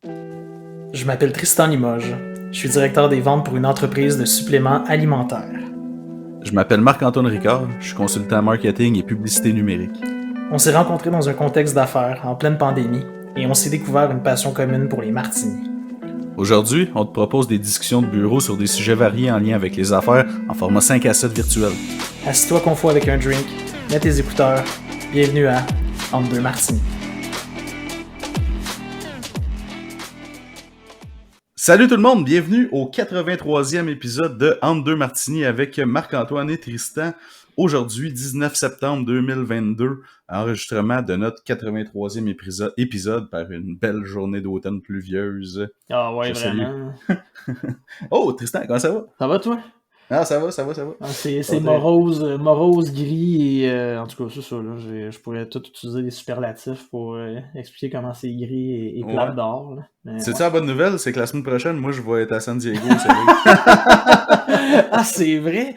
Je m'appelle Tristan Limoges. Je suis directeur des ventes pour une entreprise de suppléments alimentaires. Je m'appelle Marc-Antoine Ricard, je suis consultant marketing et publicité numérique. On s'est rencontrés dans un contexte d'affaires, en pleine pandémie, et on s'est découvert une passion commune pour les martinis. Aujourd'hui, on te propose des discussions de bureau sur des sujets variés en lien avec les affaires en format 5 à 7 virtuel. Assis-toi confort avec un drink, mets tes écouteurs. Bienvenue à Entre deux martinis. Salut tout le monde, bienvenue au 83e épisode de Entre deux martinis avec Marc-Antoine et Tristan. Aujourd'hui, 19 septembre 2022, enregistrement de notre 83e épisode par une belle journée d'automne pluvieuse. Ah ouais, vraiment. Oh, Tristan, comment ça va? Ça va toi? Ah, ça va. Ah, c'est morose, gris et en tout cas c'est ça là. Je pourrais tout utiliser des superlatifs pour expliquer comment c'est gris et plate dehors. C'est ça la bonne nouvelle, c'est que la semaine prochaine, moi je vais être à San Diego. C'est vrai. Ah c'est vrai.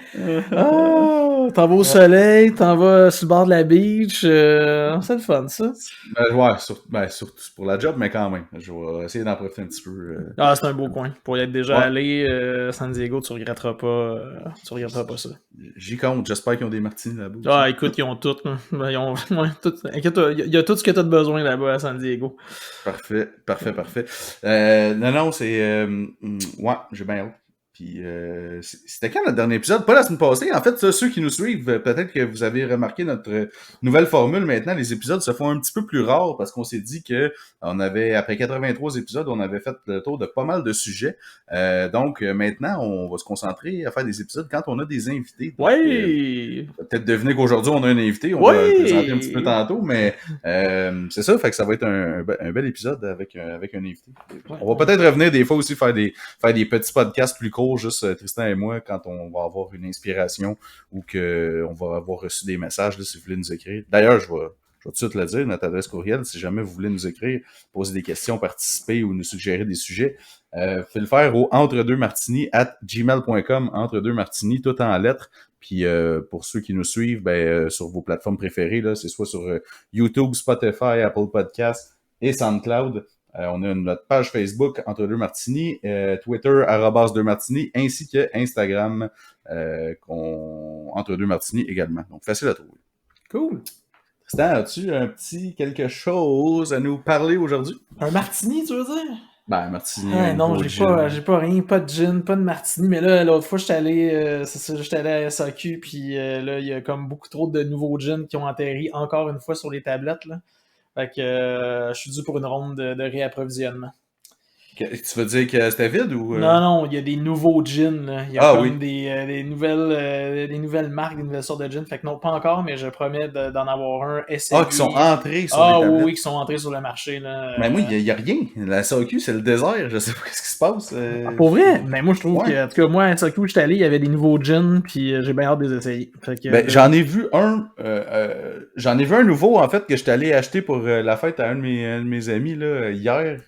Ah, t'en vas au soleil, t'en vas sur le bord de la beach. C'est le fun ça. Surtout pour la job, mais quand même, je vais essayer d'en profiter un petit peu. Ah c'est un beau coin. Pour y être déjà allé San Diego, tu regretteras pas ça. J'y compte, j'espère qu'ils ont des martinis là-bas. Ah, écoute, ils ont tout. Ils ont tout. Il y a tout ce que tu as besoin là-bas à San Diego. Parfait. Non, c'est... ouais, j'ai bien hâte. Puis, c'était quand notre dernier épisode? Pas la semaine passée. En fait, ceux qui nous suivent, peut-être que vous avez remarqué notre nouvelle formule. Maintenant, les épisodes se font un petit peu plus rares parce qu'on s'est dit que après 83 épisodes, on avait fait le tour de pas mal de sujets. Donc, maintenant, on va se concentrer à faire des épisodes quand on a des invités. Donc, oui! Peut-être deviner qu'aujourd'hui, on a un invité. On va le présenter un petit peu tantôt, mais c'est ça. Fait que ça va être un bel épisode avec un invité. Ouais. On va peut-être revenir des fois aussi faire des petits podcasts plus courts, juste Tristan et moi, quand on va avoir une inspiration ou qu'on va avoir reçu des messages, là, si vous voulez nous écrire. D'ailleurs, je vais tout de suite le dire, notre adresse courriel, si jamais vous voulez nous écrire, poser des questions, participer ou nous suggérer des sujets, faites le faire au entredeuxmartinis@gmail.com, entredeuxmartinis, tout en lettres. Puis pour ceux qui nous suivent, sur vos plateformes préférées, là, c'est soit sur YouTube, Spotify, Apple Podcasts et SoundCloud. On a notre page Facebook Entre deux martinis, Twitter @2martinis, ainsi que Instagram Entre deux martinis également. Donc facile à trouver. Cool. Tristan, as-tu un petit quelque chose à nous parler aujourd'hui? Un martini, tu veux dire? Martini. Non, j'ai pas rien, pas de gin, pas de martini, mais là, l'autre fois, j'étais allé à SAQ, puis là, il y a comme beaucoup trop de nouveaux gins qui ont atterri encore une fois sur les tablettes, là. Fait que je suis dû pour une ronde de réapprovisionnement. Tu veux dire que c'était vide ou... Non, il y a des nouveaux gins, là. Il y a des nouvelles marques, des nouvelles sortes de gins. Fait que non, pas encore, mais je promets d'en avoir un essayé. Qui sont entrés sur les tablettes. Oui, qui sont entrés sur le marché, là. Mais moi, il y a rien. La SAQ, c'est le désert. Je sais pas ce qui se passe. Pour vrai? Mais moi, je trouve que, en tout cas, moi, à SAQ, j'étais allé, il y avait des nouveaux gins, puis j'ai bien hâte de les essayer. Fait que, j'en ai vu un nouveau, en fait, que j'étais allé acheter pour la fête à un de mes amis, là, hier.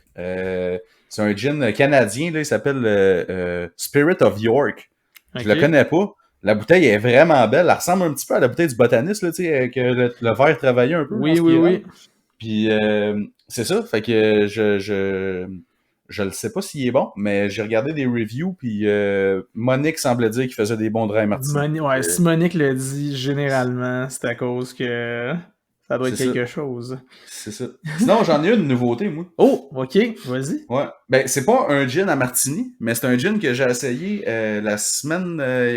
C'est un gin canadien, là, il s'appelle Spirit of York. Je le connais pas. La bouteille est vraiment belle. Elle ressemble un petit peu à la bouteille du botaniste, là, tu sais, avec le verre travaillé un peu. Oui. Puis c'est ça, fait que je le sais pas s'il est bon, mais j'ai regardé des reviews, puis Monique semblait dire qu'il faisait des bons dry martini. Si Monique le dit, généralement, c'est à cause que... Ça doit être quelque chose. C'est ça. Sinon, j'en ai une nouveauté, moi. Oh, ok, vas-y. Ouais. C'est pas un gin à martini, mais c'est un gin que j'ai essayé il y a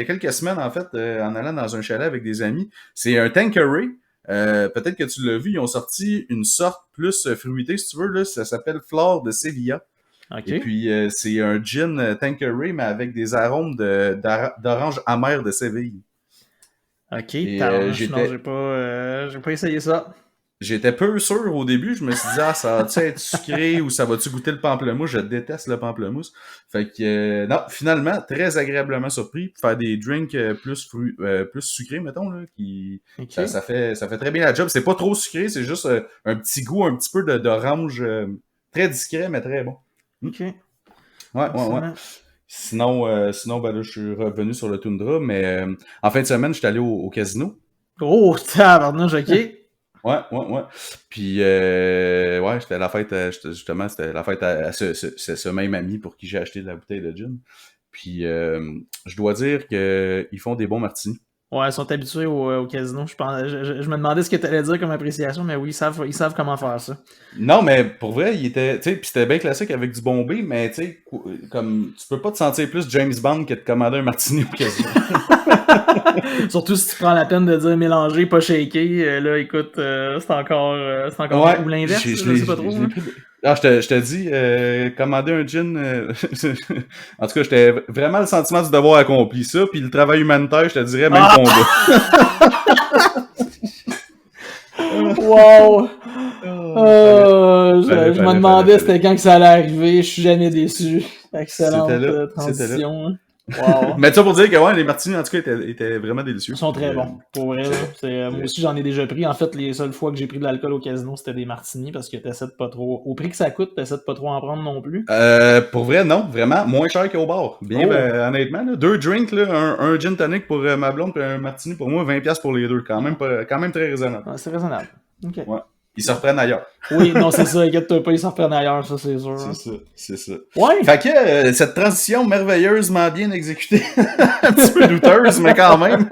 quelques semaines, en fait, en allant dans un chalet avec des amis. C'est un Tanqueray. Peut-être que tu l'as vu, ils ont sorti une sorte plus fruitée, si tu veux, là. Ça s'appelle Flore de Sevilla. Okay. Et puis, c'est un gin Tanqueray, mais avec des arômes d'orange amère de Séville. Ok, non, j'ai pas essayé ça. J'étais peu sûr au début, je me suis dit, ça va-tu être sucré ou ça va-tu goûter le pamplemousse? Je déteste le pamplemousse. Fait que, non, finalement, très agréablement surpris. Faire des drinks plus sucrés, mettons, là, ça fait très bien la job. C'est pas trop sucré, c'est juste un petit goût, un petit peu d'orange, très discret, mais très bon. Ok. Ouais. Sinon, là, je suis revenu sur le Tundra, mais en fin de semaine, j'étais allé au casino. Oh, tabarnouche, ok. Ouais. Puis, ouais, c'était la fête, justement, c'était la fête à ce même ami pour qui j'ai acheté la bouteille de gin. Puis, je dois dire qu'ils font des bons martinis. Ouais, ils sont habitués au casino. Je me demandais ce que tu allais dire comme appréciation, mais oui, ils savent comment faire ça. Non, mais pour vrai, il était, tu sais, puis c'était bien classique avec du Bombay, mais tu sais, comme, tu peux pas te sentir plus James Bond que de commander un martini au casino. Surtout si tu prends la peine de dire mélanger, pas shaker. Là, écoute, c'est encore Ouais, ou l'inverse, je sais pas trop. je l'ai pris. Ah, je te dis, commander un gin, en tout cas, j'étais vraiment le sentiment du devoir accompli. Ça, puis le travail humanitaire, je te dirais, même combat. Wow! Je me demandais c'était quand que ça allait arriver. Je suis jamais déçu. Excellente C'était là. transition. Wow. Mais ça pour dire que ouais, les martinis, en tout cas, étaient vraiment délicieux. Ils sont très bons. Pour vrai, là. Moi aussi, j'en ai déjà pris. En fait, les seules fois que j'ai pris de l'alcool au casino, c'était des martinis parce que t'essaies de pas trop. Au prix que ça coûte, t'essaies de pas trop en prendre non plus. Pour vrai, non. Vraiment, moins cher qu'au bar. Bien, honnêtement, là, 2 drinks, là, un gin tonic pour ma blonde et un martini pour moi, 20$ pour les deux. Quand même très raisonnable. Ouais, c'est raisonnable. OK. Ouais. Ils se reprennent ailleurs. Oui, non, c'est ça. Inquiète-toi pas, ils s'en reprennent ailleurs, ça, c'est sûr. C'est ça. Ouais. Fait que cette transition merveilleusement bien exécutée, un petit peu douteuse, mais quand même,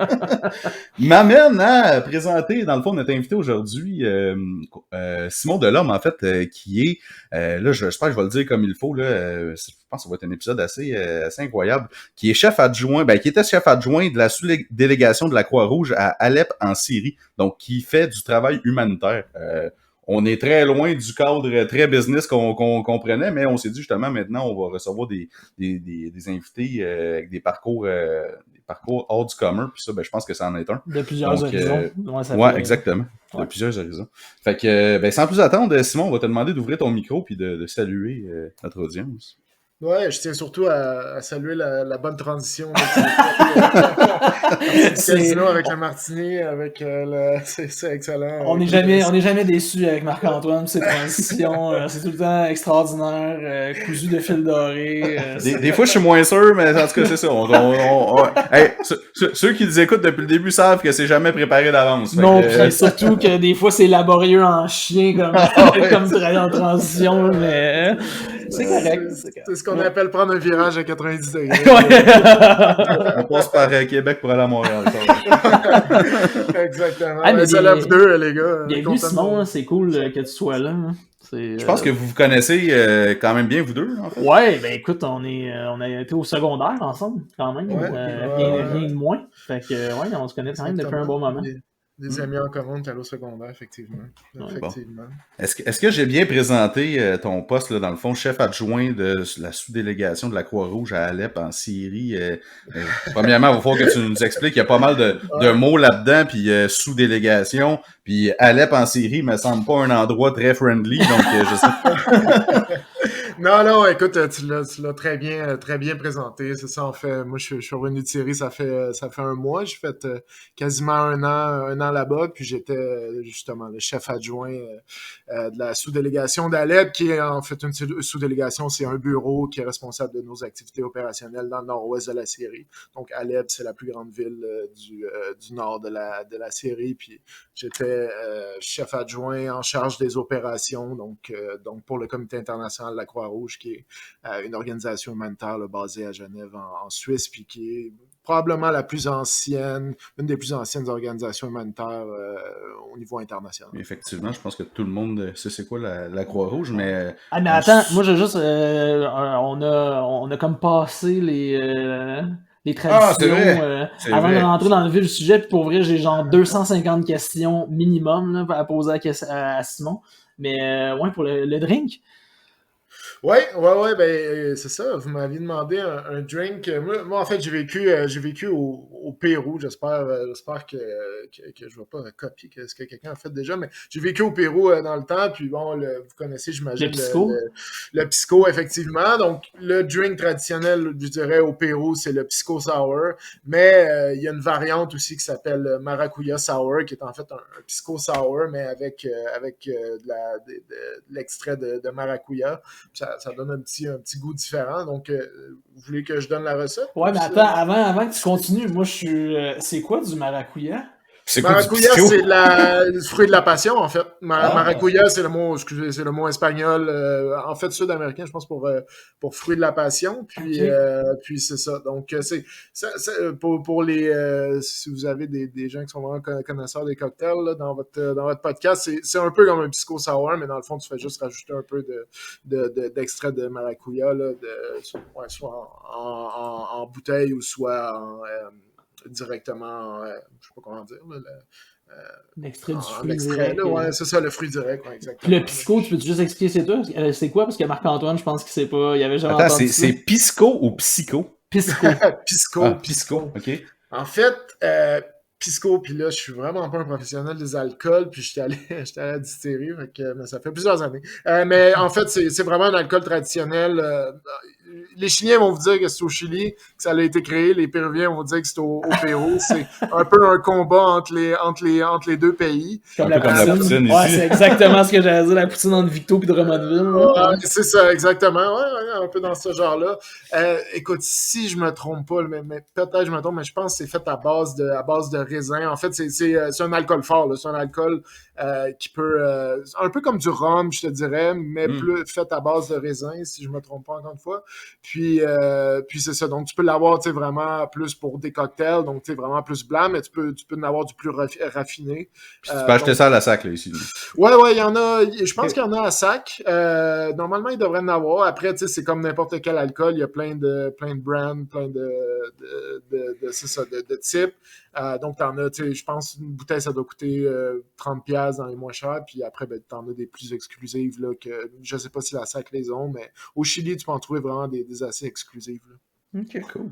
m'amène à présenter, dans le fond, notre invité aujourd'hui, Simon Delorme, en fait, qui est, là, j'espère que je vais le dire comme il faut, là, je pense que ça va être un épisode assez incroyable, qui est chef adjoint, qui était chef adjoint de la sous-délégation de la Croix-Rouge à Alep en Syrie, donc qui fait du travail humanitaire. On est très loin du cadre très business qu'on prenait, mais on s'est dit justement maintenant on va recevoir des invités avec des parcours hors du commun, puis ça, je pense que ça en est un. De plusieurs horizons. Ouais, exactement. De plusieurs horizons. Fait que sans plus attendre, Simon, on va te demander d'ouvrir ton micro puis de saluer notre audience. Ouais, je tiens surtout à saluer la bonne transition. Casino avec le martini, avec c'est excellent. On n'est jamais déçus avec Marc-Antoine, ces transitions. C'est tout le temps extraordinaire, cousu de fil doré. Des fois, je suis moins sûr, mais en tout cas, c'est ça. Hey, ceux qui nous écoutent depuis le début savent que c'est jamais préparé d'avance. Non, puis surtout que des fois, c'est laborieux en chien comme travailler en transition, mais c'est correct. C'est ce qu'on appelle prendre un virage à 90 degrés. On passe par Québec pour aller à Montréal. Exactement. Mais ça lève deux, les gars. Bienvenue, Simon. C'est cool que tu sois là. Je pense que vous connaissez quand même bien, vous deux, en fait. Ouais, écoute, on a été au secondaire ensemble, quand même. Rien de moins. Fait que, ouais, on se connaît quand même depuis un bon moment. Des amis en commun qui allaient au secondaire, effectivement. Bon. Est-ce que j'ai bien présenté ton poste, là, dans le fond, chef adjoint de la sous-délégation de la Croix-Rouge à Alep en Syrie? Premièrement, il va falloir que tu nous expliques. Il y a pas mal de mots là-dedans, puis sous-délégation. Puis Alep en Syrie me semble pas un endroit très friendly, donc je sais. Non, écoute, tu l'as très bien présenté. C'est ça, en fait. Moi, je suis revenu de Syrie, ça fait un mois. J'ai fait quasiment un an là-bas, puis j'étais justement le chef adjoint de la sous-délégation d'Alep, qui est en fait une sous-délégation, c'est un bureau qui est responsable de nos activités opérationnelles dans le nord-ouest de la Syrie. Donc Alep, c'est la plus grande ville du nord de la Syrie, puis j'étais chef adjoint en charge des opérations, donc pour le Comité international de la Croix-Rouge, qui est une organisation humanitaire basée à Genève en Suisse, puis qui est probablement une des plus anciennes organisations humanitaires au niveau international. Effectivement, je pense que tout le monde sait c'est quoi la Croix-Rouge, mais... mais attends, moi j'ai juste... on a comme passé les traditions avant de rentrer dans le vif du sujet, puis pour vrai, j'ai genre 250 questions minimum là, à poser à Simon. Mais ouais, pour le drink... Ouais, c'est ça. Vous m'aviez demandé un drink. Moi, en fait, j'ai vécu au Pérou. J'espère que je ne vais pas copier ce que quelqu'un a fait déjà, mais j'ai vécu au Pérou dans le temps. Puis bon, vous connaissez, j'imagine, le pisco, effectivement. Donc, le drink traditionnel, je dirais, au Pérou, c'est le pisco sour. Mais il y a une variante aussi qui s'appelle maracuya sour, qui est en fait un pisco sour, mais avec de l'extrait de maracuya. Ça donne un petit goût différent. Donc, vous voulez que je donne la recette? Ouais, mais attends, avant que tu continues, moi, je suis... c'est quoi du maracuya? C'est quoi du Maracuya, pisco? c'est le fruit de la passion, en fait. Ah. Maracuya, c'est le mot, excusez, c'est le mot espagnol, en fait, sud-américain, je pense, pour fruit de la passion. Puis, Ok. puis c'est ça. Donc, pour les, si vous avez des gens qui sont vraiment connaisseurs des cocktails, là, dans votre podcast, c'est un peu comme un pisco sour, mais dans le fond, tu fais juste rajouter un peu d'extrait de maracuya, là, soit en bouteille ou soit directement, je sais pas comment dire, là, L'extrait du en fruit extrait, direct. là, ouais, c'est ça, le fruit direct, ouais, Puis exactement. le pisco, tu peux juste expliquer c'est quoi? Parce que Marc-Antoine, je pense qu'il sait pas, il avait jamais Attends, entendu c'est ça. pisco ou psycho? Pisco. Pisco, Pisco, pisco. ok. En fait, pisco, puis là, je suis vraiment pas un professionnel des alcools, puis j'étais allé à la distillerie, mais ça fait plusieurs années. Mais en fait, c'est vraiment un alcool traditionnel. Les Chiliens vont vous dire que c'est au Chili que ça a été créé, les Péruviens vont vous dire que c'est au Pérou. C'est un peu un combat entre les deux pays. Comme Un peu comme la poutine Ouais, ici. c'est exactement ce que j'allais dire, la poutine entre Victo et Drummondville. Là. Ouais, c'est ça, exactement. Ouais, un peu dans ce genre-là. Écoute, si je me trompe pas, mais peut-être je me trompe, mais je pense que c'est fait à base de raisin. En fait, c'est un alcool fort, là. C'est un alcool qui peut, un peu comme du rhum, je te dirais, mais plus fait à base de raisin, si je me trompe pas encore une fois. Puis c'est ça. Donc, tu peux l'avoir, tu sais, vraiment plus pour des cocktails, donc tu sais, vraiment plus blanc, mais tu peux en avoir du plus raffiné. Puis tu peux acheter Donc, ça à la sac, là, ici. ouais, il y en a. Je pense qu'il y en a à sac. Normalement, il devrait en avoir. Après, tu sais, c'est comme n'importe quel alcool. Il y a plein de brands, plein c'est ça, de types. Donc, t'en as, tu sais, je pense, une bouteille, ça doit coûter 30$ dans les moins chers. Puis après, ben, t'en as des plus exclusives, là, que je sais pas si la sac les ont, mais au Chili, tu peux en trouver vraiment des assez exclusives, là. Ok, cool.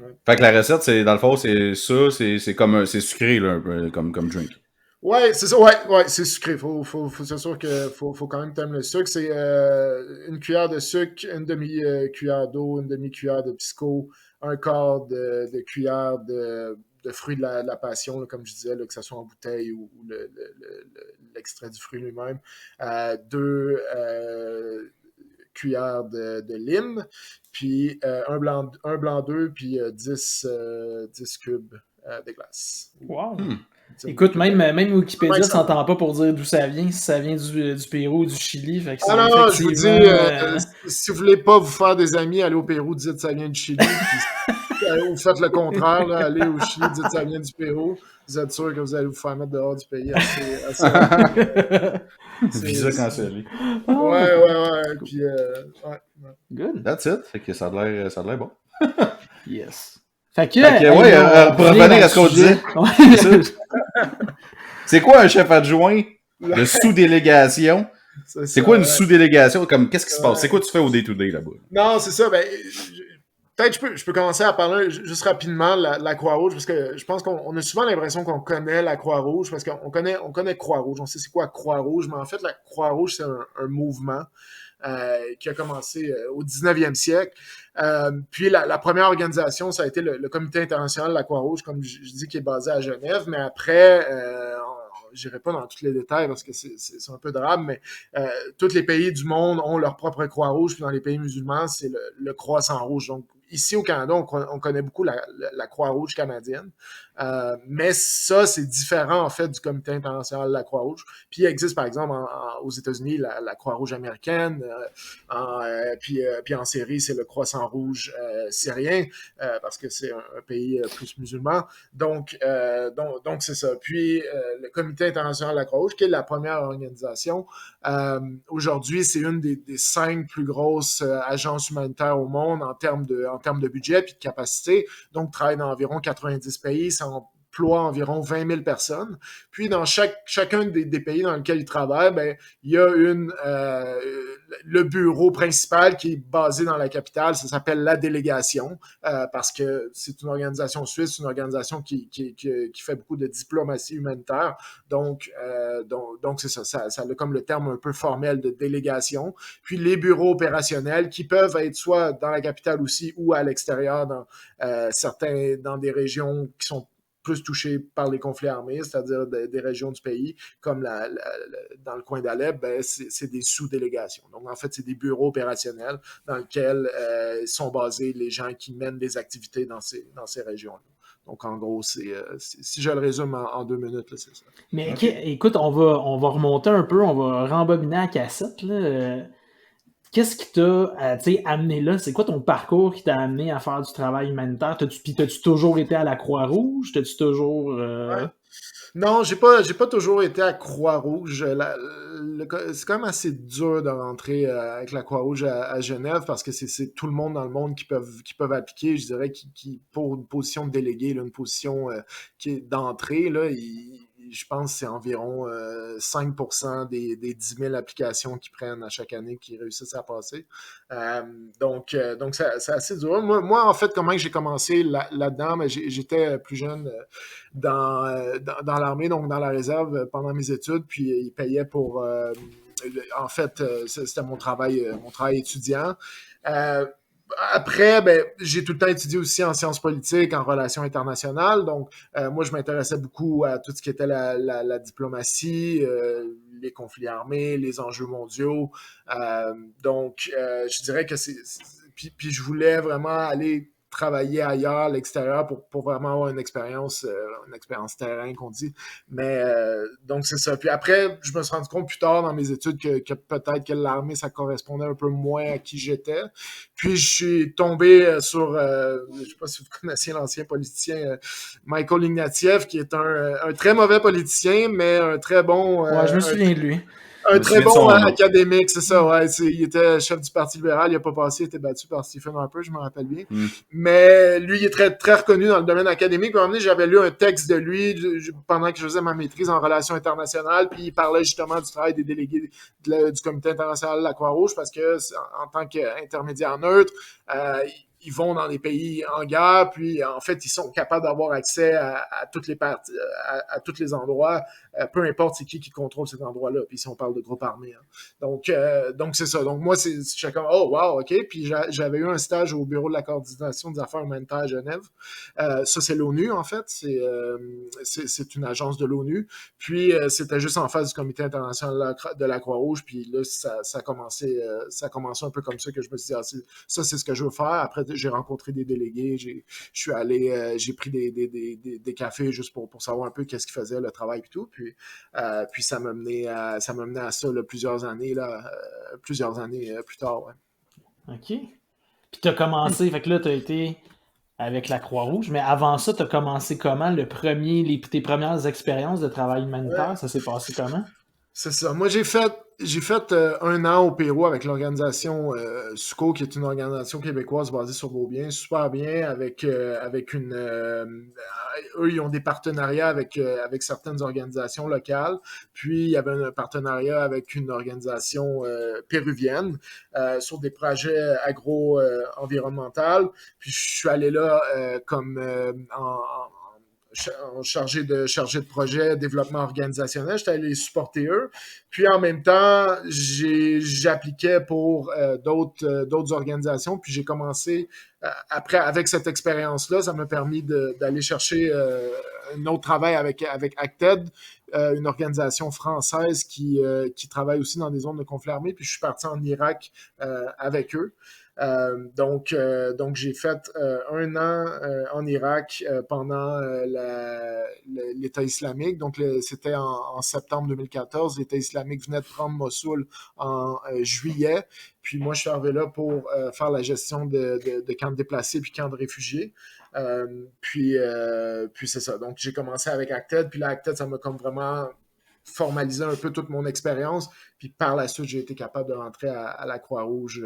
Ouais. Fait que la recette, c'est, dans le fond, c'est ça, c'est comme, c'est sucré, là, un peu, comme drink. Ouais, c'est ça, ouais, c'est sucré. C'est sûr que faut quand même t'aimer le sucre. C'est une cuillère de sucre, une demi-cuillère d'eau, une demi-cuillère de pisco, un quart de cuillère de fruit de la passion, là, comme je disais, là, que ce soit en bouteille ou l'extrait du fruit lui-même. Deux cuillères de lime, puis un blanc d'œuf, puis 10 cubes de glace. Wow. Hmm. Écoute, même Wikipédia Ouais, ça- s'entend pas pour dire d'où ça vient, si ça vient du Pérou ou du Chili. Fait que c'est Ah non, je vous dis, effectivement. si vous voulez pas vous faire des amis, allez au Pérou, dites ça vient du Chili. Puis, vous faites le contraire, là, allez au Chili, dites ça vient du Pérou. Vous êtes sûr que vous allez vous faire mettre dehors du pays assez Visa cancellé. Ouais. Puis, ouais. Good. That's it. Fait que ça a l'air bon. Yes. Fait que, ouais, pour revenir à ce qu'on disait. Ouais. C'est quoi un chef adjoint de sous-délégation? C'est quoi une sous-délégation? Comme, qu'est-ce qui se passe? C'est quoi tu fais au day-to-day là-bas? Non, c'est ça. Ben, peut-être je peux commencer à parler juste rapidement de la Croix-Rouge, parce que je pense qu'on a souvent l'impression qu'on connaît la Croix-Rouge, parce qu'on connaît Croix-Rouge, on sait c'est quoi Croix-Rouge, mais en fait, la Croix-Rouge, c'est un mouvement qui a commencé au 19e siècle. Puis la première organisation, ça a été le Comité international de la Croix-Rouge, comme je dis, qui est basé à Genève, mais après, je n'irai pas dans tous les détails parce que c'est un peu drame, mais tous les pays du monde ont leur propre Croix-Rouge, puis dans les pays musulmans, c'est le Croissant-Rouge. Donc, ici au Canada, on connaît beaucoup la Croix-Rouge canadienne, mais ça, c'est différent en fait du Comité international de la Croix-Rouge. Puis il existe par exemple aux États-Unis la Croix-Rouge américaine, puis en Syrie, c'est le Croissant-Rouge syrien, parce que c'est un pays plus musulman. Donc c'est ça. Puis le Comité international de la Croix-Rouge, qui est la première organisation, aujourd'hui, c'est une des 5 plus grosses agences humanitaires au monde en termes de budget puis de capacité. Donc, travaille dans environ 90 pays. Ça emploie environ 20 000 personnes. Puis, dans chacun des pays dans lesquels il travaille, ben, il y a le bureau principal qui est basé dans la capitale. Ça s'appelle la délégation parce que c'est une organisation suisse, une organisation qui fait beaucoup de diplomatie humanitaire. Donc c'est ça. Ça a comme le terme un peu formel de délégation. Puis les bureaux opérationnels qui peuvent être soit dans la capitale aussi ou à l'extérieur dans des régions qui sont plus touchées par les conflits armés, c'est-à-dire des régions du pays, comme dans le coin d'Alep, ben, c'est des sous-délégations. Donc, en fait, c'est des bureaux opérationnels dans lesquels sont basés les gens qui mènent des activités dans ces régions-là. Donc, en gros, si je le résume en 2 minutes, là, c'est ça. Mais écoute, on va remonter un peu, on va rembobiner la cassette. Là. Qu'est-ce qui t'a amené là? C'est quoi ton parcours qui t'a amené à faire du travail humanitaire? T'as-tu toujours été à la Croix-Rouge? T'as-tu toujours... Ouais. Non, j'ai pas toujours été à Croix-Rouge. C'est quand même assez dur de rentrer avec la Croix-Rouge à Genève parce que c'est tout le monde dans le monde qui peuvent appliquer, je dirais, qui pour une position de délégué, là, une position qui est d'entrée, là, je pense que c'est environ 5% des 10 000 applications qu'ils prennent à chaque année qui réussissent à passer. Donc c'est assez dur. Moi, en fait, comment j'ai commencé là-dedans, ben, j'étais plus jeune dans l'armée, donc dans la réserve pendant mes études, puis ils payaient pour... en fait, c'était mon travail étudiant. Après, ben, j'ai tout le temps étudié aussi en sciences politiques, en relations internationales. Donc, moi, je m'intéressais beaucoup à tout ce qui était la diplomatie, les conflits armés, les enjeux mondiaux. Donc, je dirais que puis je voulais vraiment aller travailler ailleurs, à l'extérieur, pour vraiment avoir une expérience terrain qu'on dit. Mais donc c'est ça. Puis après, je me suis rendu compte plus tard dans mes études que peut-être que l'armée, ça correspondait un peu moins à qui j'étais. Puis je suis tombé sur, je sais pas si vous connaissiez l'ancien politicien Michael Ignatieff, qui est un très mauvais politicien, mais un très bon... ouais, je me souviens de lui. Un très bon académique, c'est ça, ouais. Il était chef du Parti libéral, il n'a pas passé, il a été battu par Stephen Harper, je me rappelle bien. Mais lui, il est très, très reconnu dans le domaine académique. À un moment donné, j'avais lu un texte de lui pendant que je faisais ma maîtrise en relations internationales, puis il parlait justement du travail des délégués du Comité international de la Croix-Rouge, parce que en tant qu'intermédiaire neutre, ils vont dans des pays en guerre, puis en fait, ils sont capables d'avoir accès à toutes les parties, à tous les endroits, peu importe c'est qui contrôle cet endroit-là, puis si on parle de groupes armés. Hein. Donc c'est ça. Donc moi, j'étais comme, oh wow, ok. Puis j'avais eu un stage au bureau de la coordination des affaires humanitaires à Genève. Ça, c'est l'ONU, en fait. C'est une agence de l'ONU. Puis c'était juste en face du Comité international de la Croix-Rouge, puis là, ça a commencé un peu comme ça que je me suis dit, ça, c'est ce que je veux faire. Après, j'ai rencontré des délégués, je suis allé, j'ai pris des cafés juste pour savoir un peu qu'est-ce qu'ils faisaient, le travail et tout. Puis ça m'a mené à ça là, plusieurs années plus tard. Ouais. OK. Puis t'as commencé, fait que là, t'as été avec la Croix-Rouge, mais avant ça, t'as commencé comment? Tes premières expériences de travail humanitaire, ça s'est passé comment? C'est ça. Moi, j'ai fait 1 an au Pérou avec l'organisation SUCO, qui est une organisation québécoise basée sur Beaubien, super bien, avec une... eux, ils ont des partenariats avec certaines organisations locales, puis il y avait un partenariat avec une organisation péruvienne sur des projets agro-environnementaux, puis je suis allé là comme chargé de projet développement organisationnel. J'étais allé les supporter eux. Puis en même temps, j'appliquais pour d'autres organisations. Puis j'ai commencé, après, avec cette expérience-là, ça m'a permis d'aller chercher un autre travail avec Acted, une organisation française qui travaille aussi dans des zones de conflit armé. Puis je suis parti en Irak avec eux. Donc j'ai fait 1 an en Irak pendant l'État islamique. Donc, c'était en septembre 2014. L'État islamique venait de prendre Mossoul en juillet. Puis moi, je suis arrivé là pour faire la gestion de camps de déplacés puis camps de réfugiés. Puis c'est ça. Donc, j'ai commencé avec Acted. Puis là, Acted, ça m'a comme vraiment formaliser un peu toute mon expérience, puis par la suite, j'ai été capable de rentrer à la Croix-Rouge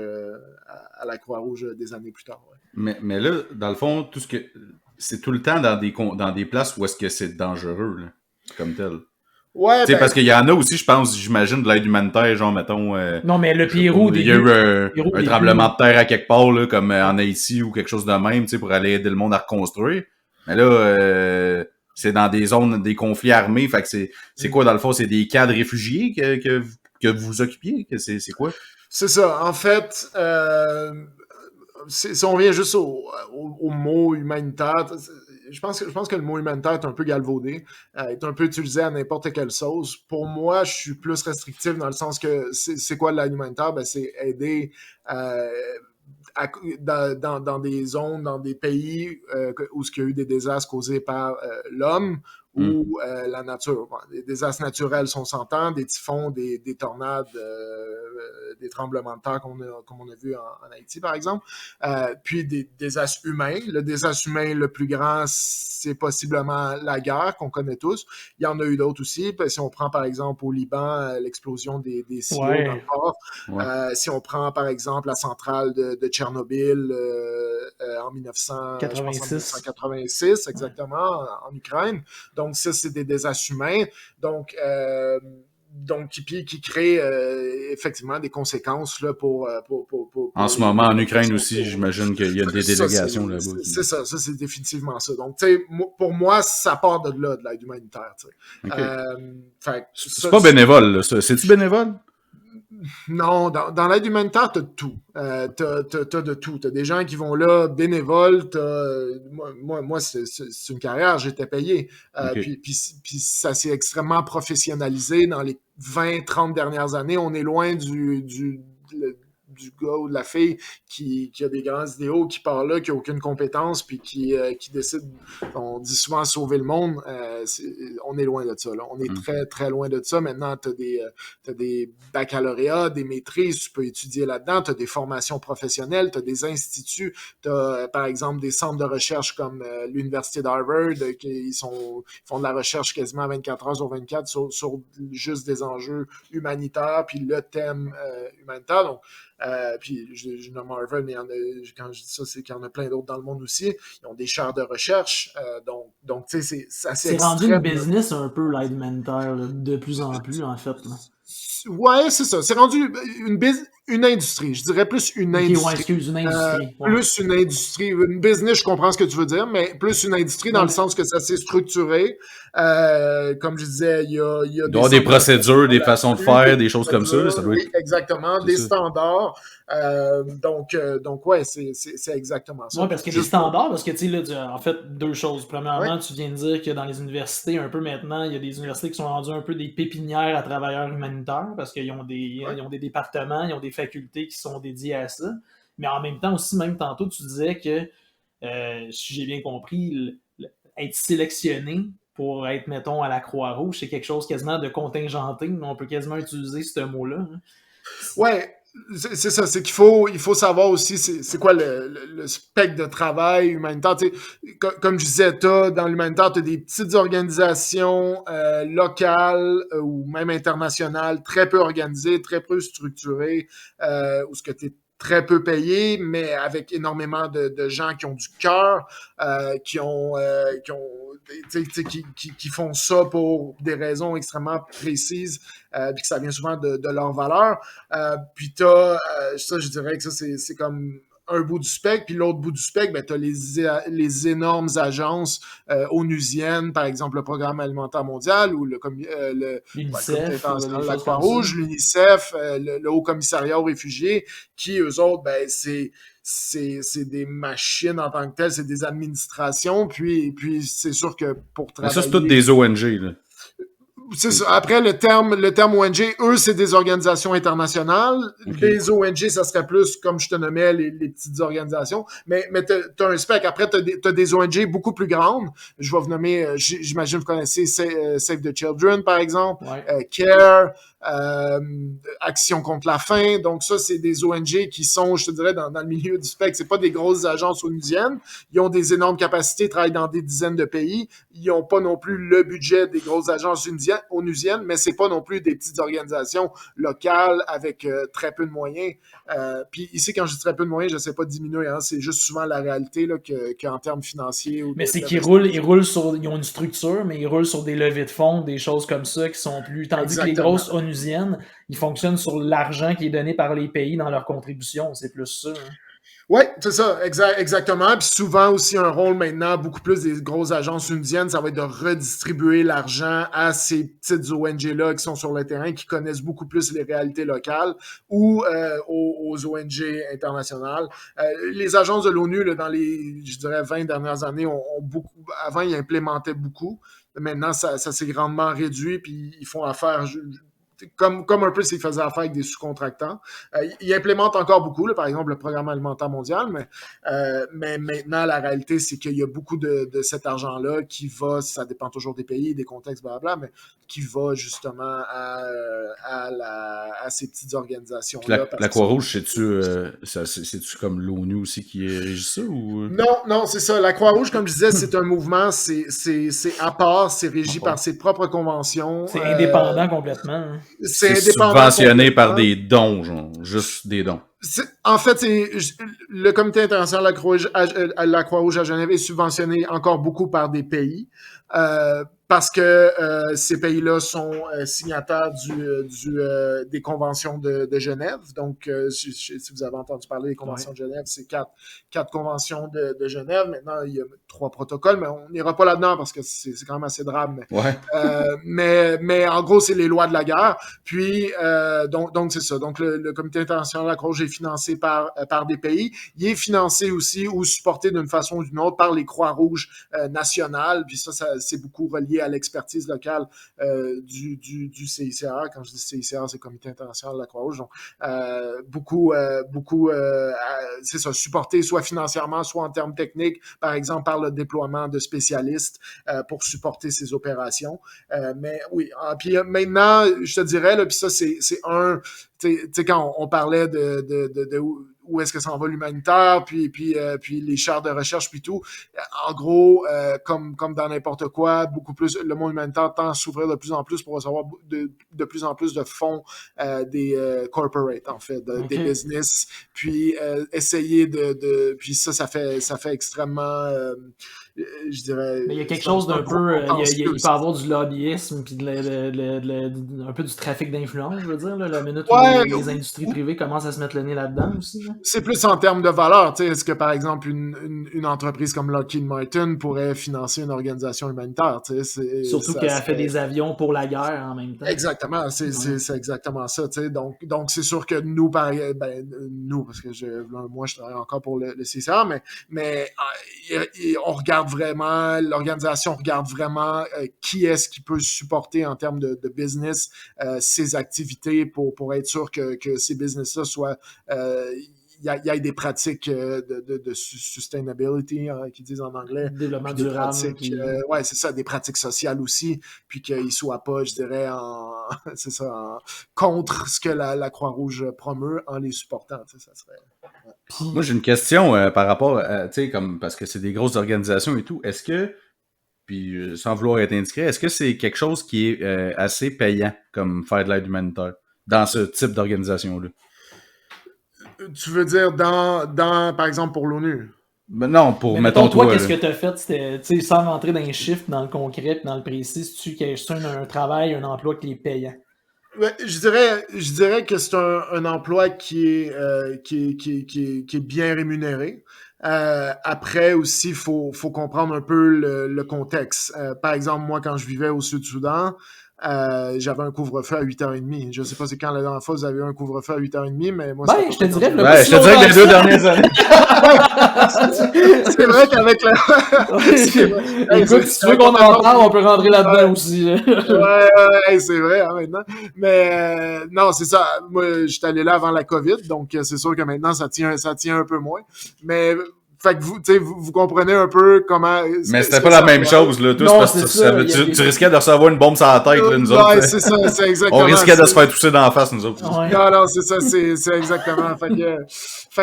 des années plus tard. Ouais. Mais là, dans le fond, c'est tout le temps dans des places où est-ce que c'est dangereux, là, comme tel. Ouais, parce qu'il y en a aussi, j'imagine, de l'aide humanitaire, genre, mettons... non, mais le Pérou... Il y a eu un tremblement de terre à quelque part, là, comme en Haïti ou quelque chose de même, pour aller aider le monde à reconstruire. Mais là... c'est dans des zones, des conflits armés. Fait que c'est quoi, dans le fond? C'est des camps de réfugiés que vous occupiez? C'est quoi? C'est ça. En fait, si on revient juste au mot humanitaire, je pense que le mot humanitaire est un peu galvaudé, est un peu utilisé à n'importe quelle sauce. Pour moi, je suis plus restrictif dans le sens que c'est quoi l'aide humanitaire? Ben, c'est aider dans des zones, dans des pays où il y a eu des désastres causés par l'homme ou la nature. Bon, les désastres naturels, on s'entend, des typhons, des tornades, des tremblements de terre comme on a vu en Haïti, par exemple. Puis des désastres humains. Le désastre humain le plus grand, c'est possiblement la guerre qu'on connaît tous. Il y en a eu d'autres aussi. Si on prend, par exemple, au Liban, l'explosion des silos dans le port. Si on prend, par exemple, la centrale de Tchernobyl en 1986, exactement, en Ukraine. Donc, ça, c'est des désastres humains. Donc qui crée effectivement des conséquences là, pour en ce moment, en Ukraine aussi, j'imagine qu'il y a des délégations là-bas. C'est ça, c'est définitivement ça. Donc, tu sais, pour moi, ça part de là, de l'aide humanitaire. Okay. C'est pas bénévole, là, ça. C'est-tu bénévole? Non, dans l'aide humanitaire, t'as de tout. T'as de tout. T'as des gens qui vont là, bénévoles. Moi c'est une carrière, j'étais payé. Okay. Puis ça s'est extrêmement professionnalisé dans les 20-30 dernières années. On est loin du gars ou de la fille qui a des grands idéaux, qui part là, qui a aucune compétence, puis qui décide, on dit souvent sauver le monde. On est loin de ça. Là. On est très, très loin de ça. Maintenant, t'as des baccalauréats, des maîtrises, tu peux étudier là-dedans, t'as des formations professionnelles, t'as des instituts, t'as, par exemple, des centres de recherche comme l'Université d'Harvard, qui font de la recherche quasiment 24 heures sur 24 sur juste des enjeux humanitaires, puis le thème humanitaire. Donc, puis je nomme Harvard, mais quand je dis ça, c'est qu'il y en a plein d'autres dans le monde aussi. Ils ont des chaires de recherche. Donc tu sais, c'est assez extrême. C'est rendu une business un peu, l'aide humanitaire, là, de plus en plus, en fait. Là. Ouais, c'est ça. C'est rendu une industrie. Je dirais plus une industrie. Ouais, excuse, une industrie. Plus une industrie. Une business, je comprends ce que tu veux dire, mais plus une industrie dans le sens que ça s'est structuré. Comme je disais, il y a des procédures, des façons de faire, des choses comme ça. Ça doit être... Exactement, des standards. Donc ouais, c'est exactement ça. Oui, parce que des standards, parce que tu sais, là, en fait, deux choses. Premièrement, tu viens de dire que dans les universités, un peu maintenant, il y a des universités qui sont rendues un peu des pépinières à travailleurs humanitaires, parce qu'ils ont ils ont des départements, ils ont des facultés qui sont dédiées à ça. Mais en même temps aussi, même tantôt, tu disais que, si j'ai bien compris, être sélectionné pour être, mettons, à la Croix-Rouge, c'est quelque chose quasiment de contingenté. On peut quasiment utiliser ce mot-là. Hein. Ouais. C'est ça, c'est qu'il faut savoir aussi c'est quoi le spectre de travail humanitaire. Tu sais, comme je disais, dans l'humanitaire, tu as des petites organisations locales ou même internationales, très peu organisées, très peu structurées, où ce que tu es très peu payé, mais avec énormément de gens qui ont du cœur, qui font ça pour des raisons extrêmement précises, puis que ça vient souvent de leur valeur. Puis ça, je dirais que ça, c'est comme un bout du spectre, puis l'autre bout du spectre, ben, tu as les énormes agences onusiennes, par exemple le Programme alimentaire mondial ou le Comité international de la Croix-Rouge, l'UNICEF, le Haut Commissariat aux réfugiés, qui, eux autres, ben, c'est des machines en tant que telles, c'est des administrations, puis c'est sûr que pour travailler... Mais ça, c'est toutes des ONG, là. C'est ça. Après, le terme ONG, eux, c'est des organisations internationales. Okay. Les ONG, ça serait plus, comme je te nommais, les petites organisations. Mais t'as un spectre. Après, t'as des ONG beaucoup plus grandes. Je vais vous nommer, j'imagine que vous connaissez Save the Children, par exemple, CARE, Action contre la faim. Donc ça, c'est des ONG qui sont, je te dirais, dans le milieu du spectre. C'est pas des grosses agences onusiennes. Ils ont des énormes capacités, travaillent dans des dizaines de pays. Ils n'ont pas non plus le budget des grosses agences onusiennes, mais c'est pas non plus des petites organisations locales avec très peu de moyens. Puis ici, quand je dis très peu de moyens, je ne sais pas diminuer, hein, c'est juste souvent la réalité là, qu'en termes financiers. Mais c'est qu'ils roulent sur, ils ont une structure, mais ils roulent sur des levées de fonds, des choses comme ça qui sont plus. Tandis que les grosses onusiennes, ils fonctionnent sur l'argent qui est donné par les pays dans leur contribution. C'est plus ça. Hein. Oui, c'est ça, exactement. Puis souvent aussi un rôle maintenant, beaucoup plus des grosses agences onusiennes, ça va être de redistribuer l'argent à ces petites ONG-là qui sont sur le terrain, qui connaissent beaucoup plus les réalités locales ou aux ONG internationales. Les agences de l'ONU, là, dans les, je dirais, 20 dernières années, ont beaucoup. Avant, ils implémentaient beaucoup. Maintenant, ça s'est grandement réduit, puis ils font affaire comme un peu s'il faisait affaire avec des sous-contractants. Il implémente encore beaucoup, là, par exemple, le Programme alimentaire mondial, mais maintenant, la réalité, c'est qu'il y a beaucoup de cet argent-là qui va, ça dépend toujours des pays, des contextes, blablabla, mais qui va justement à ces petites organisations-là. La Croix-Rouge, c'est-tu comme l'ONU aussi qui régit ça? Ou... Non, c'est ça. La Croix-Rouge, comme je disais, c'est un mouvement, c'est à part, c'est régi par ses propres conventions. C'est indépendant complètement. C'est indépendant subventionné par des dons, genre, juste des dons. En fait, le Comité international de la Croix-Rouge à Genève est subventionné encore beaucoup par des pays. Parce que ces pays-là sont signataires des conventions de Genève. Donc, si vous avez entendu parler des conventions de Genève, c'est quatre conventions de Genève. Maintenant, il y a 3 protocoles, mais on n'ira pas là-dedans parce que c'est quand même assez drame. Mais en gros, c'est les lois de la guerre. Puis, donc c'est ça. Donc, le Comité international de la Croix-Rouge est financé par des pays. Il est financé aussi ou supporté d'une façon ou d'une autre par les Croix-Rouges nationales. Puis ça, c'est beaucoup relié à l'expertise locale du CICR. Quand je dis CICR, c'est le Comité international de la Croix-Rouge. Donc, beaucoup, c'est ça, supporté soit financièrement, soit en termes techniques, par exemple par le déploiement de spécialistes pour supporter ces opérations. Mais oui, puis maintenant, je te dirais, là, puis ça, c'est un... Tu sais, quand on parlait de où est-ce que ça en va l'humanitaire, puis les chaires de recherche, puis tout. En gros, comme dans n'importe quoi, beaucoup plus, le monde humanitaire tend à s'ouvrir de plus en plus pour recevoir de plus en plus de fonds des corporates, en fait, des business, puis essayer puis ça fait extrêmement... je dirais... Mais il y a quelque chose d'un peu... il peut y avoir du lobbyisme puis un peu du trafic d'influence, je veux dire, là, la minute où les industries privées commencent à se mettre le nez là-dedans aussi. Là. C'est plus en termes de valeur. Est-ce que, par exemple, une entreprise comme Lockheed Martin pourrait financer une organisation humanitaire? Surtout qu'elle fait des avions pour la guerre en même temps. Exactement. C'est exactement ça. Donc, c'est sûr que nous, nous, parce que moi, je travaille encore pour le CCR, mais on regarde vraiment, l'organisation regarde vraiment qui est-ce qui peut supporter en termes de business ces activités pour être sûr que ces business-là soient... il y a des pratiques de sustainability, qu'ils disent en anglais. Développement durable. Ouais, c'est ça, des pratiques sociales aussi, puis qu'ils ne soient pas, je dirais, contre ce que la Croix-Rouge promeut en les supportant. Ça serait... Ouais. Moi, j'ai une question par rapport à, tu sais, comme, parce que c'est des grosses organisations et tout. Est-ce que, puis sans vouloir être indiscret, est-ce que c'est quelque chose qui est assez payant, comme faire de l'aide humanitaire, dans ce type d'organisation-là? Tu veux dire par exemple, pour l'ONU? Ben non, mettons toi, qu'est-ce que tu as fait, c'était, sans rentrer dans les chiffres, dans le concret, dans le précis, c'est un travail, un emploi qui est payant? Je dirais que c'est un emploi qui est bien rémunéré. Après aussi, faut comprendre un peu le contexte. Par exemple, moi, quand je vivais au Sud-Soudan, j'avais un couvre-feu à 8h30. Je sais pas c'est quand la dernière fois vous avez eu un couvre-feu à 8h30, mais moi... je te dirais que les 2 dernières années. C'est vrai qu'avec Écoute, si tu veux qu'on en parle, on peut rentrer là-dedans aussi. Ouais, c'est vrai, hein, maintenant. Mais non, c'est ça. Moi, j'étais allé là avant la COVID, donc c'est sûr que maintenant, ça tient un peu moins. Mais... Fait que vous comprenez un peu comment... Mais c'était pas la même chose, là, tous, parce que tu risquais de recevoir une bombe sur la tête, là, nous autres. Ouais, c'est ça, c'est exactement. On risquait de se faire tousser dans la face, nous autres. Ouais. Non, c'est ça, c'est exactement. Fait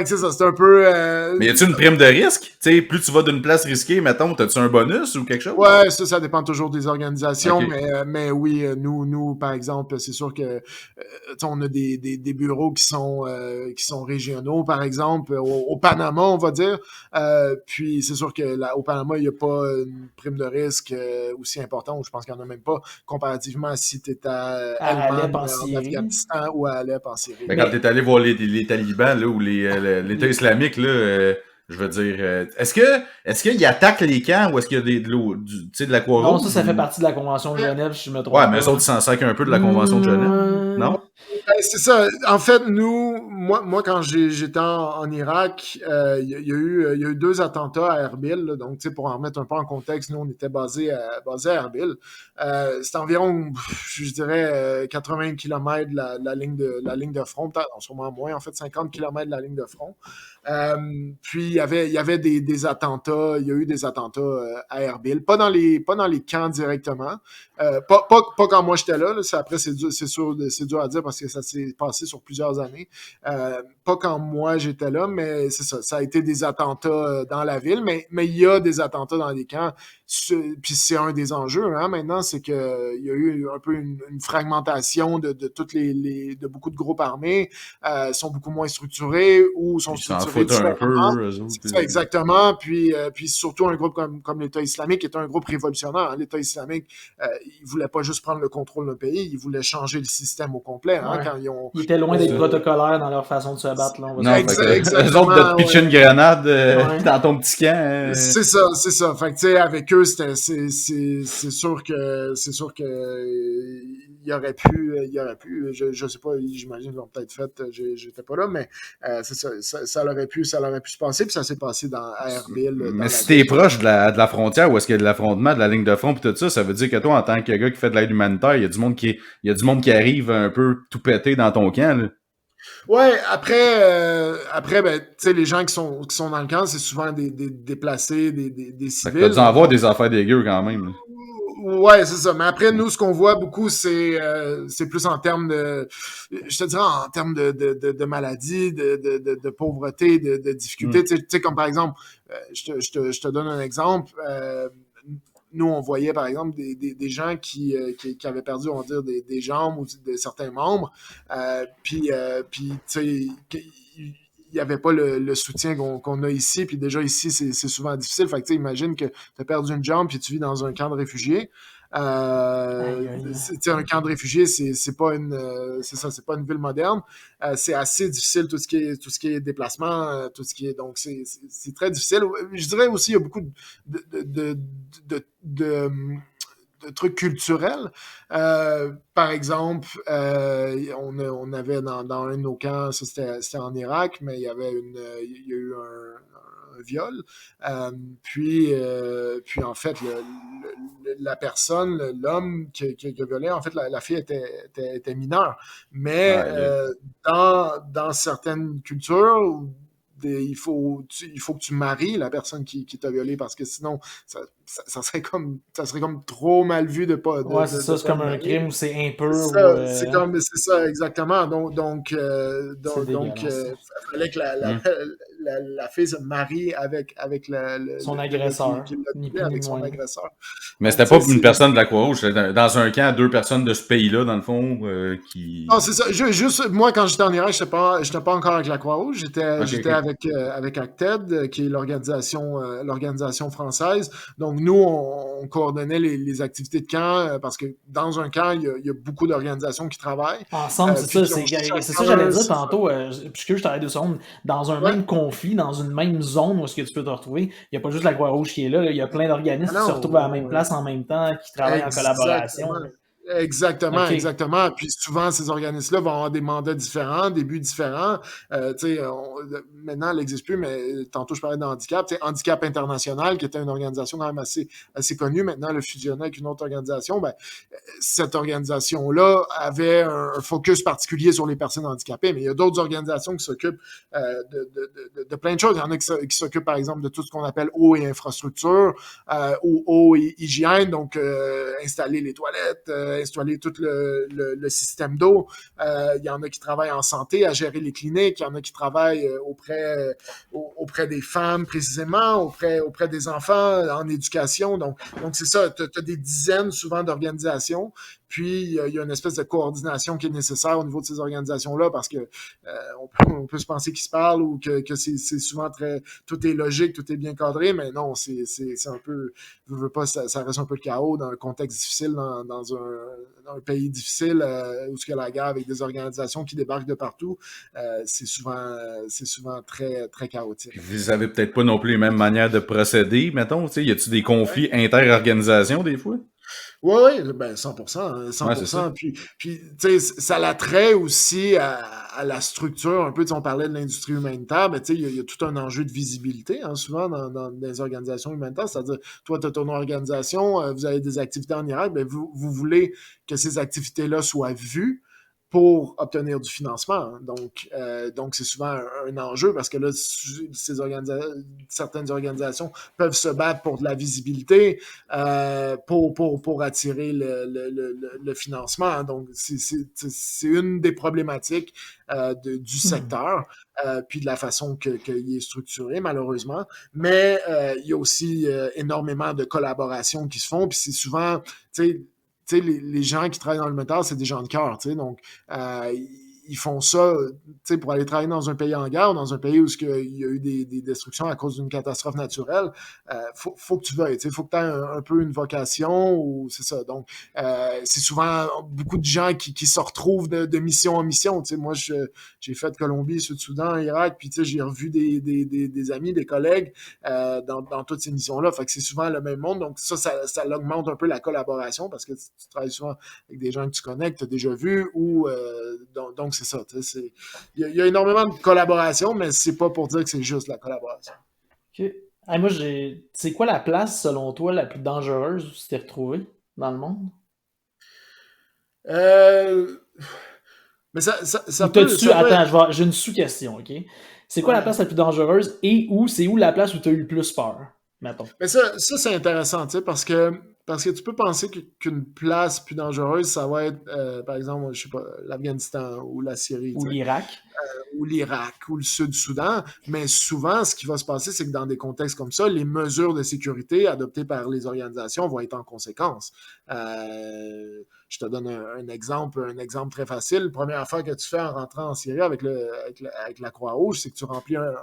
que c'est ça, c'est un peu... Mais y a-tu une prime de risque? Tu sais, plus tu vas d'une place risquée, mettons, t'as-tu un bonus ou quelque chose? Ouais, ça dépend toujours des organisations, okay. mais oui, nous, par exemple, c'est sûr que on a des bureaux qui sont régionaux, par exemple, au Panama, on va dire. Puis c'est sûr que au Panama, il n'y a pas une prime de risque aussi importante, ou je pense qu'il n'y en a même pas, comparativement à si tu es à Alep en Afghanistan ou à Alep en Syrie. Ben, quand tu es allé voir les talibans là, ou l'État islamique, là, je veux dire, est-ce qu'ils attaquent les camps ou est-ce qu'il y a de la Croix-Rouge? Non, ça fait partie de la Convention de Genève, si je me trompe. Ouais, mais eux autres, ils s'en sacrent un peu de la Convention de Genève, non? C'est ça. En fait, moi quand j'étais en Irak, il y a eu 2 attentats à Erbil. Là. Donc, tu sais, pour en remettre un peu en contexte, nous, on était basé à Erbil. C'était environ, je dirais, 80 km la ligne de front, peut-être, sûrement moins, en fait, 50 km de la ligne de front. Puis il y avait des attentats, il y a eu des attentats à Erbil, pas dans les camps directement, pas quand moi j'étais là, après c'est dur à dire parce que ça s'est passé sur plusieurs années. Pas quand moi j'étais là, mais c'est ça, ça a été des attentats dans la ville, mais il y a des attentats dans les camps. Puis c'est un des enjeux, hein, maintenant, c'est que il y a eu un peu une fragmentation de toutes de beaucoup de groupes armés, sont beaucoup moins structurés ou sont structurés différemment. C'est ça, exactement. Puis surtout un groupe comme l'État islamique est un groupe révolutionnaire. Hein. L'État islamique, il voulait pas juste prendre le contrôle d'un pays, il voulait changer le système au complet. Hein, Ouais. quand ils étaient loin d'être protocolaires dans leur façon de se battre. Là, on va Non, exactement. Eux autres de te pitcher une grenade dans ton petit camp. C'est ça. Fait que, tu sais, avec eux, c'est sûr que il y aurait pu, je sais pas, j'imagine qu'ils l'ont peut-être fait, j'étais pas là, mais c'est ça aurait pu se passer, puis ça s'est passé à Erbil. Mais si t'es proche de la frontière, où est-ce qu'il y a de l'affrontement, de la ligne de front, puis tout ça, ça veut dire que toi, en tant que gars qui fait de l'aide humanitaire, il y a du monde qui arrive un peu tout pété dans ton camp, là. Ouais, après ben, tu sais, les gens qui sont dans le camp, c'est souvent des déplacés, des civils. T'as dû en voir des affaires dégueu quand même. Là. Ouais, c'est ça. Mais après, nous, ce qu'on voit beaucoup, c'est plus en termes je te dirais, en termes de maladies, de pauvreté, de difficultés. Tu sais, comme par exemple, je te donne un exemple. Nous, on voyait, par exemple, des gens qui avaient perdu, on va dire, des jambes ou certains membres. Puis tu sais, il n'y avait pas le soutien qu'on a ici. Puis déjà, ici, c'est souvent difficile. Fait que, tu sais, imagine que tu as perdu une jambe puis tu vis dans un camp de réfugiés. Un camp de réfugiés, c'est pas c'est pas une ville moderne. C'est assez difficile tout ce qui est déplacement, tout ce qui est donc c'est très difficile. Je dirais aussi il y a beaucoup de trucs culturels. Par exemple, on avait dans un de nos camps, ça c'était en Irak, mais il y a eu un viol. Puis en fait, la personne, l'homme qui a violé, en fait, la fille était mineure. Mais dans certaines cultures, il faut que tu maries la personne qui t'a violé parce que sinon ça serait comme trop mal vu de pas c'est ça, c'est comme un crime où c'est impur. C'est ça exactement. Donc fallait que la fille se marie avec son agresseur, avec son agresseur. Mais c'était pas une personne de la Croix-Rouge, dans un camp, 2 personnes de ce pays-là dans le fond qui. Non, c'est ça. Juste moi quand j'étais en Irak, j'étais pas encore avec la Croix-Rouge, j'étais avec ACTED, qui est l'organisation française. Donc nous on coordonnait les activités de camp parce que dans un camp il y a beaucoup d'organisations qui travaillent ensemble. C'est ça j'allais dire tantôt, puisque je t'arrête 2 secondes, dans un même conflit, dans une même zone où est-ce que tu peux te retrouver, il n'y a pas juste la Croix-Rouge qui est là, il y a plein d'organismes qui se retrouvent à la même place en même temps, qui travaillent en collaboration. Exactement, exactement. Puis souvent, ces organismes-là vont avoir des mandats différents, des buts différents. Maintenant, elle n'existe plus, mais tantôt, je parlais de handicap. Handicap International, qui était une organisation quand même assez connue. Maintenant, elle a fusionné avec une autre organisation. Ben, cette organisation-là avait un focus particulier sur les personnes handicapées, mais il y a d'autres organisations qui s'occupent de plein de choses. Il y en a qui s'occupent, par exemple, de tout ce qu'on appelle eau et infrastructure, ou eau et hygiène, donc installer les toilettes, installer tout le système d'eau. Il y en a qui travaillent en santé, à gérer les cliniques. Il y en a qui travaillent auprès des femmes, précisément, auprès des enfants, en éducation. Donc c'est ça. Tu as des dizaines, souvent, d'organisations. Puis, il y a une espèce de coordination qui est nécessaire au niveau de ces organisations-là parce que on peut se penser qu'ils se parlent ou que c'est souvent tout est logique, tout est bien cadré, mais non, c'est un peu, je veux pas, ça reste un peu le chaos dans un contexte difficile, dans un pays difficile où il y a la guerre avec des organisations qui débarquent de partout. C'est souvent très, très chaotique. Vous avez peut-être pas non plus les mêmes manières de procéder, mettons, tu sais, y a-tu des conflits inter-organisations des fois? Oui, ben 100%, Ouais, c'est 100%. ça. Puis tu sais, ça l'attrait aussi à la structure. Un peu, tu sais, on parlait de l'industrie humanitaire, mais tu sais, il y a tout un enjeu de visibilité, hein, souvent dans les organisations humanitaires. C'est-à-dire, toi, tu as ton organisation, vous avez des activités en Irak, ben vous voulez que ces activités-là soient vues pour obtenir du financement, hein. Donc c'est souvent un enjeu parce que là, certaines organisations peuvent se battre pour de la visibilité, pour attirer le financement, hein. Donc, c'est une des problématiques du secteur, puis de la façon qu'il est structuré, malheureusement. Mais il y a aussi énormément de collaborations qui se font, puis c'est souvent, tu sais, les gens qui travaillent dans le métal, c'est des gens de cœur, tu sais, donc euh, ils font ça, tu sais, pour aller travailler dans un pays en guerre, dans un pays où il y a eu des destructions à cause d'une catastrophe naturelle. Faut que tu veuilles, tu sais, faut que tu aies un peu une vocation, ou c'est ça. Donc, c'est souvent beaucoup de gens qui se retrouvent de mission en mission. Tu sais, moi, j'ai fait Colombie, Sud-Soudan, Irak, puis tu sais, j'ai revu des amis, des collègues dans toutes ces missions-là. Fait que c'est souvent le même monde. Donc, ça augmente un peu la collaboration parce que tu travailles souvent avec des gens que tu connais, que tu as déjà vus, ou donc c'est ça. Il y a énormément de collaboration, mais c'est pas pour dire que c'est juste la collaboration. Ok. Hey, moi, c'est quoi la place, selon toi, la plus dangereuse où tu t'es retrouvé dans le monde? Euh, mais ça Ou peut, t'as-tu... ça peut être. Attends, j'ai une sous-question, ok? C'est quoi la Ouais. place la plus dangereuse et c'est où la place où t'as eu le plus peur, mettons? Mais ça c'est intéressant, tu sais, parce que tu peux penser qu'une place plus dangereuse, ça va être, par exemple, je sais pas, l'Afghanistan ou la Syrie, Ou tu sais, l'Irak? ou l'Irak ou le Sud-Soudan. Mais souvent, ce qui va se passer, c'est que dans des contextes comme ça, les mesures de sécurité adoptées par les organisations vont être en conséquence. Je te donne un exemple très facile. La première affaire que tu fais en rentrant en Syrie avec la Croix-Rouge, c'est que tu remplis un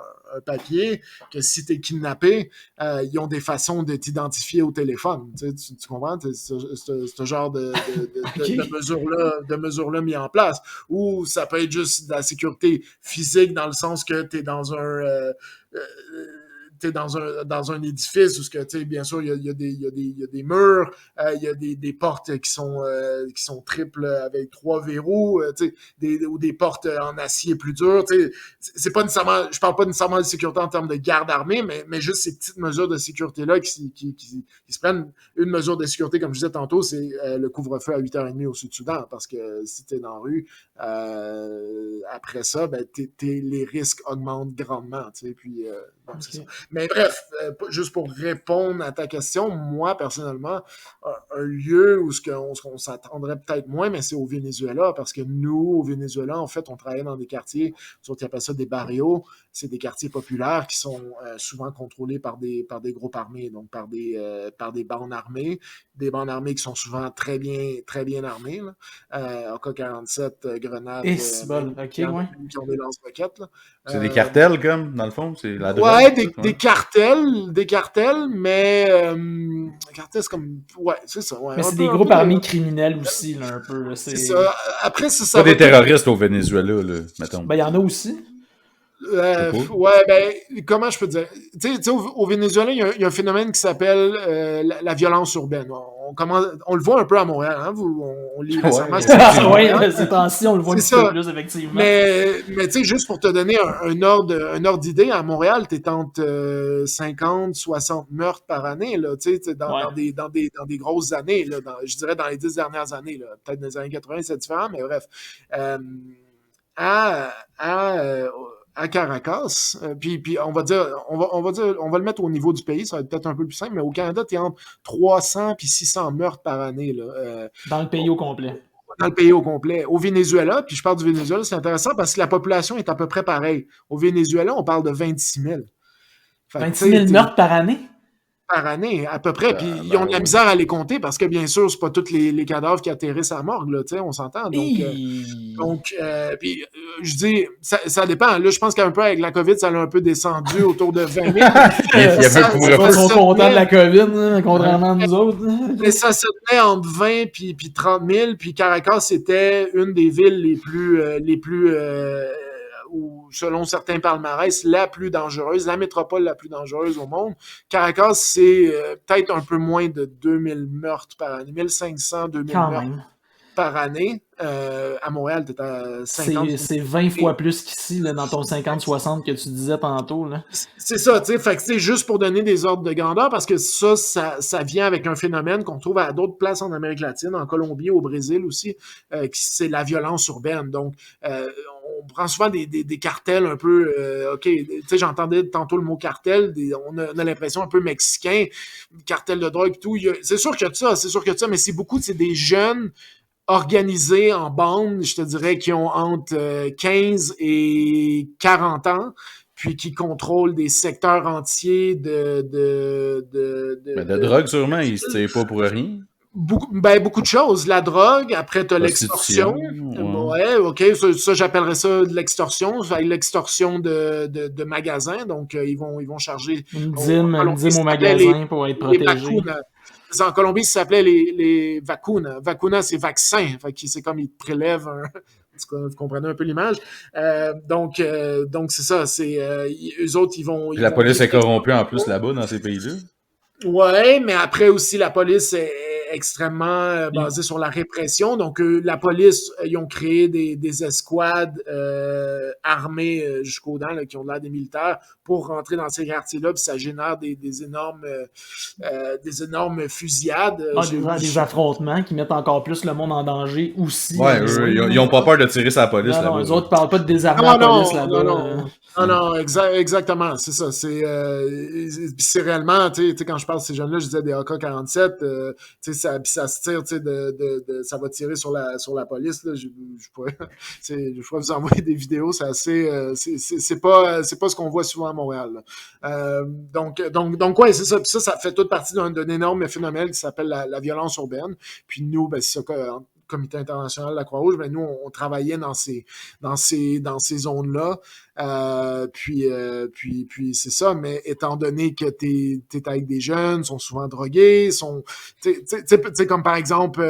papier que si tu es kidnappé, ils ont des façons de t'identifier au téléphone. Tu comprends? Ce genre Ok. de mesures-là mis en place. Ou ça peut être juste de la sécurité physique dans le sens que tu es dans euh, t'es dans un édifice où, bien sûr, il y a des murs, il y a des portes qui sont triples avec 3 verrous, ou des portes en acier plus dur. C'est pas nécessairement, je parle pas nécessairement de sécurité en termes de garde armée, mais juste ces petites mesures de sécurité-là qui se prennent. Une mesure de sécurité, comme je disais tantôt, c'est le couvre-feu à 8h30 au Sud-Soudan, parce que si tu es dans la rue, après ça, ben, les risques augmentent grandement. Puis, bon, c'est ça. Ok. Mais bref, juste pour répondre à ta question, moi, personnellement, un lieu où on s'attendrait peut-être moins, mais c'est au Venezuela, parce que nous, au Venezuela, en fait, on travaillait dans des quartiers, nous autres, ils appellent ça des barrios. C'est des quartiers populaires qui sont souvent contrôlés par des groupes armés, donc par des bandes armées, qui sont souvent très bien armées, là. AK-47, grenades, Et c'est bon, ok, ouais. même qui ont des lance-roquettes, là. C'est des Euh, cartels, comme, dans le fond? C'est la drogue, Ouais, tout, ouais. des cartels, mais cartels, c'est comme, ouais, c'est ça, ouais, Mais c'est des un groupes peu armés criminels aussi, là, un peu. Là, c'est ça. Après, ça Pas va des tout. terroristes au Venezuela, là, mettons. Ben, il y en a aussi. Je sais pas. Ouais, ben, comment je peux dire? Tu sais, au Venezuela, il y a un phénomène qui s'appelle la violence urbaine. On le voit un peu à Montréal, hein? On lit récemment Ouais, ce qui se passe à effectivement. Oui, Montréal. ces temps-ci, on le voit un C'est petit peu ça. plus, effectivement. Mais tu sais, juste pour te donner un ordre d'idée, à Montréal, t'es entre 50, 60 meurtres par année, là, tu sais, Ouais. dans des grosses années, là, je dirais dans les 10 dernières années, là. Peut-être dans les années 80, c'est différent, mais bref. Euh, à, à, euh, à Caracas, puis on va le mettre au niveau du pays, ça va être peut-être un peu plus simple, mais au Canada, t'es entre 300 puis 600 meurtres par année, là. Dans le pays au complet. Dans le pays au complet. Au Venezuela, puis je parle du Venezuela, c'est intéressant parce que la population est à peu près pareille. Au Venezuela, on parle de 26 000. Fait que, tu 26 sais, 000 meurtres par année? par année, à peu près. Puis ils ont de la Ouais. misère à les compter parce que, bien sûr, c'est pas tous les cadavres qui atterrissent à la morgue, là, tu sais, on s'entend. Hi. Puis, je dis, ça dépend. Là, je pense qu'un peu avec la COVID, ça a un peu descendu autour de 20 000. Il y avait un Ça- Ils couvre-feu. sont ça contents de tenait- la COVID, hein, contrairement à nous autres. Mais ça se tenait entre 20 puis 30 000. Puis Caracas, c'était une des villes ou selon certains palmarès, la plus dangereuse, la métropole la plus dangereuse au monde. Caracas, c'est peut-être un peu moins de 2000 meurtres par année, 1500, 2000 Quand meurtres même. par année. À Montréal, t'es à 50. C'est 20 fois plus qu'ici, là, dans ton 50-60 que tu disais tantôt. Là. C'est ça, tu sais, fait que c'est juste pour donner des ordres de grandeur, parce que ça vient avec un phénomène qu'on trouve à d'autres places en Amérique latine, en Colombie, au Brésil aussi, c'est la violence urbaine. Donc, on prend souvent des cartels un peu, OK, tu sais, j'entendais tantôt le mot cartel, on a l'impression un peu mexicain, cartel de drogue et tout. C'est sûr qu'il y a de ça, mais c'est des jeunes organisés en bande, je te dirais, qui ont entre 15 et 40 ans, puis qui contrôlent des secteurs entiers Mais de drogue, sûrement, ils se tirent pas pour rien. beaucoup de choses. La drogue, après, t'as l'extorsion. Ouais. Ouais, OK, ça j'appellerais ça de l'extorsion. L'extorsion de magasins. Donc, ils vont charger... Une dîme au magasin pour être protégé. En Colombie, ça s'appelait les vacunas. Vacuna, c'est vaccin. Fait que c'est comme ils te prélèvent un... Vous comprenez un peu l'image. Donc c'est ça. Eux autres, ils vont... Puis la police est corrompue en plus là-bas, dans ces pays-là. Ouais, mais après aussi, la police est extrêmement basée sur la répression. Donc, la police, ils ont créé des escouades armées jusqu'aux dents, là, qui ont l'air des militaires, pour rentrer dans ces quartiers-là, puis ça génère des énormes fusillades. Des affrontements qui mettent encore plus le monde en danger aussi. Ouais, ils ont pas peur de tirer sur la police là-bas. Non, les autres parlent pas de désarmer la police là-bas. Non, exactement, c'est ça. C'est réellement, tu sais, quand je parle de ces jeunes-là, je disais des AK-47, tu sais, ça se tire, tu sais, ça va tirer sur la police, là. Je pourrais vous envoyer des vidéos, c'est assez, c'est pas ce qu'on voit souvent à Montréal, là. Donc, ouais, c'est ça. Puis ça fait toute partie d'un énorme phénomène qui s'appelle la violence urbaine. Puis nous, ben, c'est ça, Comité international de la Croix-Rouge, ben nous, on travaillait dans ces zones-là. Puis c'est ça, mais étant donné que t'es avec des jeunes, sont souvent drogués, tu sais, comme par exemple...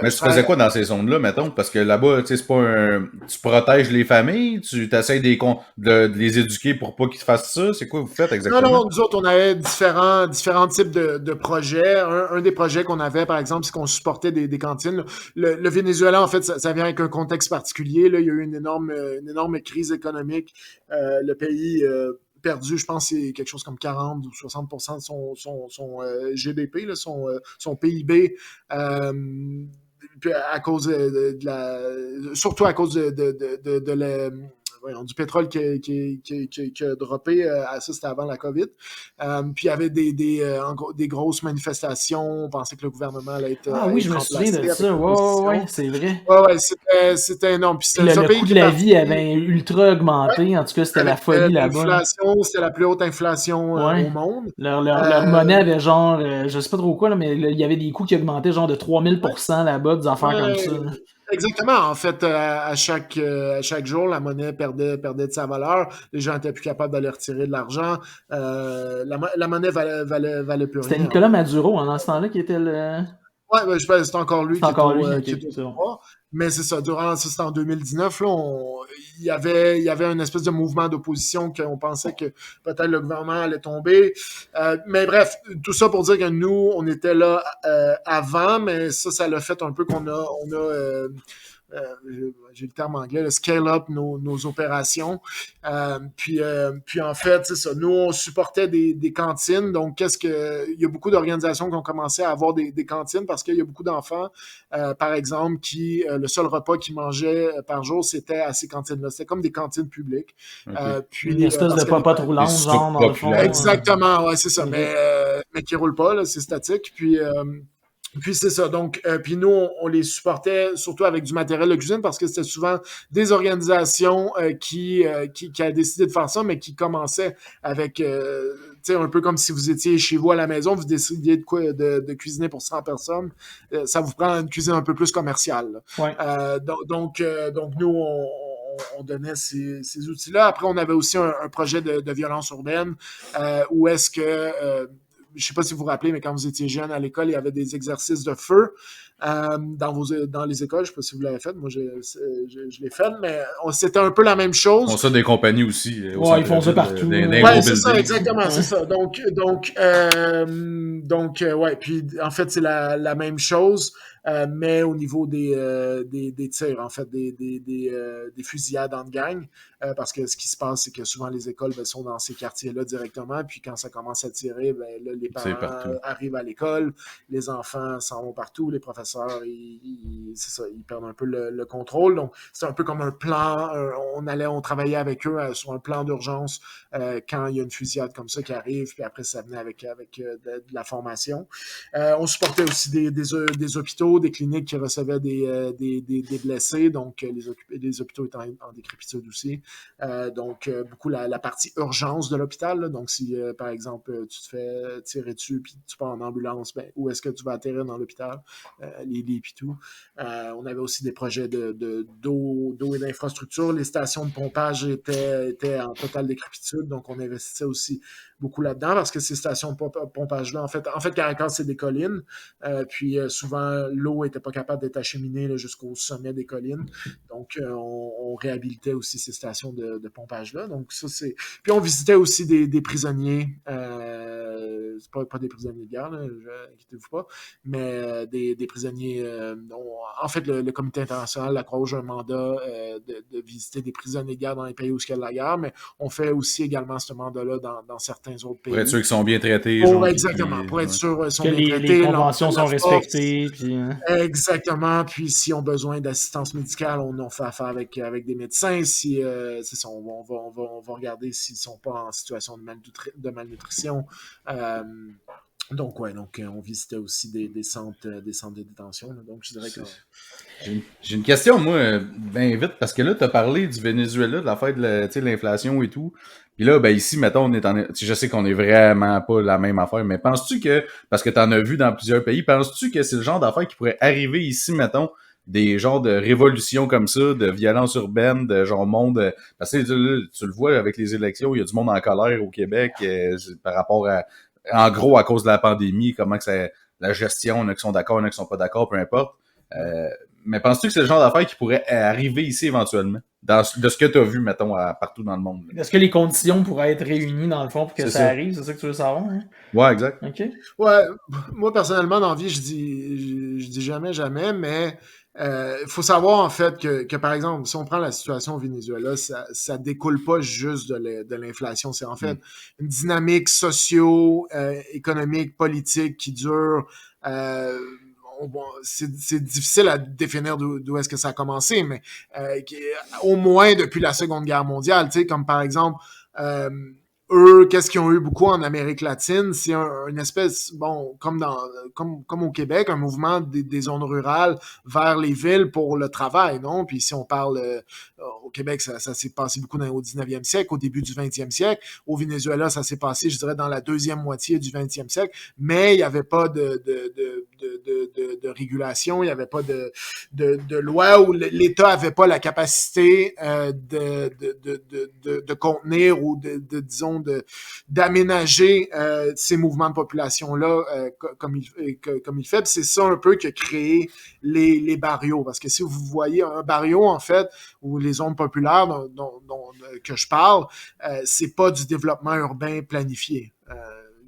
mais tu faisais quoi dans ces zones-là, mettons? Parce que là-bas, tu sais, c'est pas tu protèges les familles, tu t'essayes de les éduquer pour pas qu'ils fassent ça, c'est quoi vous faites exactement? Non, nous autres, on avait différents types de projets. Un des projets qu'on avait, par exemple, c'est qu'on supportait des cantines. Le Venezuela, en fait, ça vient avec un contexte particulier. Là, il y a eu une énorme crise économique. Le pays perdu, je pense, c'est quelque chose comme 40 ou 60% de son GDP, là, son PIB. À cause surtout à cause du pétrole qui a droppé, ça c'était avant la COVID. Puis il y avait des grosses manifestations, on pensait que le gouvernement allait être oui, je me souviens de ça, ouais, c'est vrai. Ouais, c'était énorme. Puis le coût de la vie avait ultra augmenté, en tout cas c'était la folie là-bas. C'était la plus haute inflation au monde. Leur monnaie avait genre, je sais pas trop quoi, là, mais il y avait des coûts qui augmentaient genre de 3000% là-bas, des affaires comme ça. Là. Exactement. En fait, à chaque jour, la monnaie perdait de sa valeur. Les gens étaient plus capables d'aller retirer de l'argent. La monnaie valait plus rien. C'était Nicolas Maduro, dans ce temps-là, qui était le... Ouais, ben, je pense que c'est encore lui qui est au pouvoir. Mais c'est ça, c'était en 2019, là, il y avait une espèce de mouvement d'opposition qu'on pensait que peut-être le gouvernement allait tomber. Mais bref, tout ça pour dire que nous, on était là avant, mais ça l'a fait un peu qu'on a j'ai le terme anglais, scale up nos opérations. Puis en fait, c'est ça. Nous, on supportait des cantines. Donc, il y a beaucoup d'organisations qui ont commencé à avoir des cantines parce qu'il y a beaucoup d'enfants, par exemple, qui le seul repas qu'ils mangeaient par jour, c'était à ces cantines-là. C'était comme des cantines publiques. Okay. Puis une espèce de pop-up roulante, genre, dans le fond. Exactement, ouais, c'est ça. Mais qui roule pas, là, c'est statique. Puis c'est ça. Donc, puis nous, on les supportait surtout avec du matériel de cuisine parce que c'était souvent des organisations qui a décidé de faire ça, mais qui commençaient avec, tu sais, un peu comme si vous étiez chez vous à la maison, vous décidiez de cuisiner pour 100 personnes. Ça vous prend une cuisine un peu plus commerciale. Ouais. Donc nous, on donnait ces outils-là. Après, on avait aussi un projet de violence urbaine où est-ce que... je sais pas si vous vous rappelez, mais quand vous étiez jeune à l'école, il y avait des exercices de feu. dans les écoles. Je sais pas si vous l'avez fait. Moi, je l'ai fait, mais c'était un peu la même chose. Ils font ça des compagnies aussi. Ouais, ils font ça partout. Ouais, c'est ça, exactement, c'est ça. Donc, ouais. Puis, en fait, c'est la même chose. Mais au niveau des tirs, en fait, des fusillades en gang, parce que ce qui se passe, c'est que souvent les écoles sont dans ces quartiers-là directement, puis quand ça commence à tirer, ben, là, les parents arrivent à l'école, les enfants s'en vont partout, les professeurs, c'est ça, ils perdent un peu le contrôle. Donc, c'est un peu comme un plan, on travaillait avec eux sur un plan d'urgence quand il y a une fusillade comme ça qui arrive, puis après, ça venait avec de la formation. On supportait aussi des hôpitaux, des cliniques qui recevaient des blessés, donc les hôpitaux étant en décrépitude aussi. Donc, beaucoup la partie urgence de l'hôpital. Là. Donc, si, par exemple, tu te fais tirer dessus puis tu pars en ambulance, ben, où est-ce que tu vas atterrir dans l'hôpital? Les lits puis tout. On avait aussi des projets d'eau et d'infrastructure. Les stations de pompage étaient en totale décrépitude, donc on investissait aussi beaucoup là-dedans parce que ces stations de pompage-là, en fait, Caracas, c'est des collines. Puis souvent, l'eau n'était pas capable d'être acheminée là, jusqu'au sommet des collines. Donc, on réhabilitait aussi ces stations de pompage-là. Donc, ça, c'est. Puis on visitait aussi des prisonniers. C'est pas des prisonniers de guerre, là, inquiétez-vous pas, mais des prisonniers. En fait, le Comité international, la Croix-Rouge, a un mandat de visiter des prisonniers de guerre dans les pays où il y a de la guerre, mais on fait aussi également ce mandat-là dans certains autres pays. Pour être sûr qu'ils sont bien traités. Exactement, pour être sûr qu'ils sont bien traités. Les conventions sont respectées. Puis... Exactement, puis s'ils ont besoin d'assistance médicale, on fait affaire avec des médecins. Si, c'est ça, on va regarder s'ils ne sont pas en situation de malnutrition. Donc, on visitait aussi des centres de détention. Là. Donc, je dirais que... J'ai une question, moi, bien vite, parce que là, tu as parlé du Venezuela, de l'affaire de l'inflation et tout. Puis là, ben ici, mettons, je sais qu'on est vraiment pas la même affaire, mais penses-tu que, parce que tu en as vu dans plusieurs pays, penses-tu que c'est le genre d'affaire qui pourrait arriver ici, mettons, des genres de révolutions comme ça, de violence urbaine, de genre monde... Parce que tu le vois avec les élections, il y a du monde en colère au Québec par rapport à... En gros, à cause de la pandémie, comment que ça... La gestion, il y en a qui sont d'accord, il y en a qui sont pas d'accord, peu importe. Mais penses-tu que c'est le genre d'affaire qui pourrait arriver ici éventuellement? De ce que tu as vu, mettons, partout dans le monde. Est-ce que les conditions pourraient être réunies, dans le fond, pour que ça arrive? C'est ça que tu veux savoir? Hein? Ouais, exact. OK. Ouais, moi, personnellement, dans la vie, je dis jamais, mais il faut savoir, en fait, que, par exemple, si on prend la situation au Venezuela, ça découle pas juste de l'inflation. C'est en fait une dynamique socio-économique, politique qui dure... c'est difficile à définir d'où est-ce que ça a commencé, mais au moins depuis la Seconde Guerre mondiale, tu sais, comme par exemple, eux, qu'est-ce qu'ils ont eu beaucoup en Amérique latine, c'est une espèce, bon, comme au Québec, un mouvement des zones rurales vers les villes pour le travail, non? Puis si on parle au Québec, ça s'est passé beaucoup au 19e siècle, au début du 20e siècle. Au Venezuela, ça s'est passé, je dirais, dans la deuxième moitié du 20e siècle, mais il n'y avait pas de régulation, il n'y avait pas de loi où l'État n'avait pas la capacité de contenir ou disons, d'aménager ces mouvements de population-là comme il fait. Puis c'est ça un peu qui a créé les barrios. Parce que si vous voyez un barrio, en fait, ou les zones populaires que je parle, c'est pas du développement urbain planifié.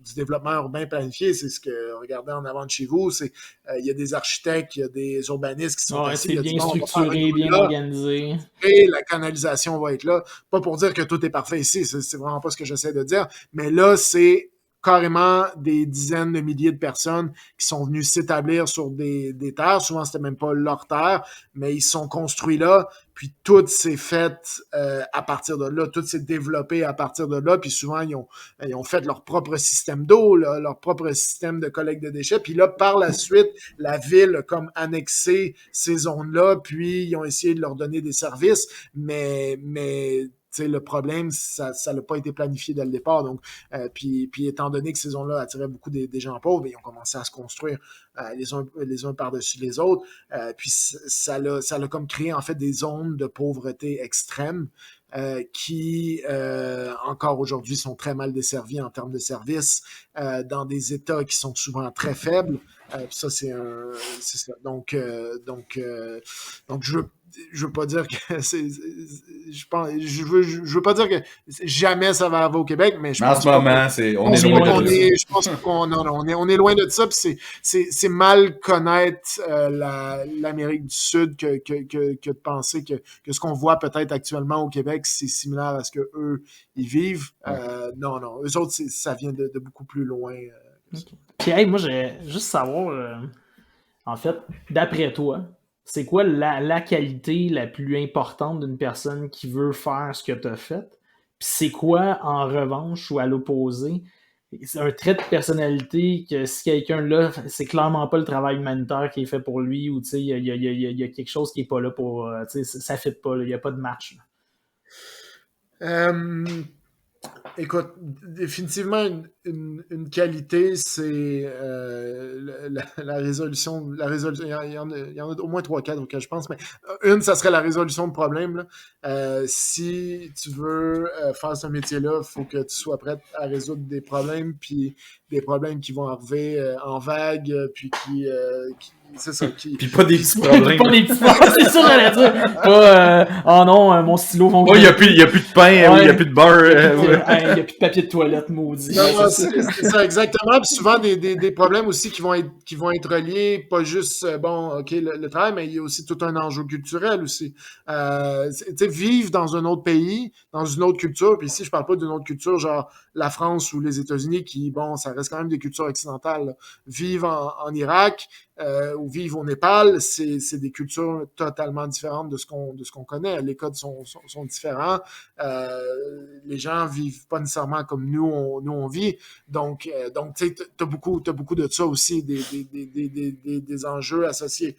Du développement urbain planifié, c'est ce que, regardez en avant de chez vous, c'est il y a des architectes, il y a des urbanistes qui sont assis. C'est bien structuré, bien organisé. Et la canalisation va être là. Pas pour dire que tout est parfait ici, c'est vraiment pas ce que j'essaie de dire, mais là, c'est carrément des dizaines de milliers de personnes qui sont venues s'établir sur des terres. Souvent, c'était même pas leur terre, mais ils sont construits là. Puis tout s'est fait à partir de là. Tout s'est développé à partir de là. Puis souvent, ils ont fait leur propre système d'eau, leur propre système de collecte de déchets. Puis là, par la suite, la ville a comme annexé ces zones-là. Puis ils ont essayé de leur donner des services. Mais le problème, ça n'a pas été planifié dès le départ. Donc, puis étant donné que ces zones-là attiraient beaucoup des gens pauvres, ils ont commencé à se construire les uns par-dessus les autres. Puis ça l'a comme créé en fait des zones de pauvreté extrême. qui encore aujourd'hui sont très mal desservis en termes de services dans des États qui sont souvent très faibles. Ça, c'est ça. Donc je veux pas dire que je veux pas dire que jamais ça va arriver au Québec, mais je en pense ce moment, on est loin de ça. Je pense on est loin de ça, puis c'est mal connaître l'Amérique du Sud que de penser que ce qu'on voit peut-être actuellement au Québec, c'est similaire à ce que eux ils vivent. Non, eux autres, ça vient de beaucoup plus loin. Okay. Puis hey, moi j'aimerais juste savoir, en fait, d'après toi, c'est quoi la qualité la plus importante d'une personne qui veut faire ce que tu as fait? Puis c'est quoi, en revanche, ou à l'opposé, c'est un trait de personnalité que si quelqu'un là, c'est clairement pas le travail humanitaire qui est fait pour lui, ou tu sais, il y a quelque chose qui est pas là pour. Tu sais, ça fit pas, il n'y a pas de match. Écoute, définitivement, une qualité, c'est la résolution. Il y en a au moins 3-4 auxquels je pense, mais une, ça serait la résolution de problèmes. Si tu veux faire ce métier-là, il faut que tu sois prêt à résoudre des problèmes, puis des problèmes qui vont arriver en vague, puis qui c'est ça. Puis pas des petits problèmes. Pas des petits problèmes, c'est ça j'allais dire. Pas, oh non, mon stylo fonctionne. Il n'y a plus de pain, il n'y a plus de beurre. Il n'y a plus de papier de toilette, maudit. Non, c'est ça, exactement. Puis souvent, des problèmes aussi qui vont être reliés, pas juste, le travail, mais il y a aussi tout un enjeu culturel aussi. Tu sais, vivre dans un autre pays, dans une autre culture, puis ici, je parle pas d'une autre culture, genre la France ou les États-Unis, qui, bon, ça reste quand même des cultures occidentales, là. Vivre en Irak, ou vivre au Népal, c'est des cultures totalement différentes de ce qu'on connaît. Les codes sont différents. Les gens vivent pas nécessairement comme nous on vit. Donc tu sais, t'as beaucoup de ça aussi, des enjeux associés.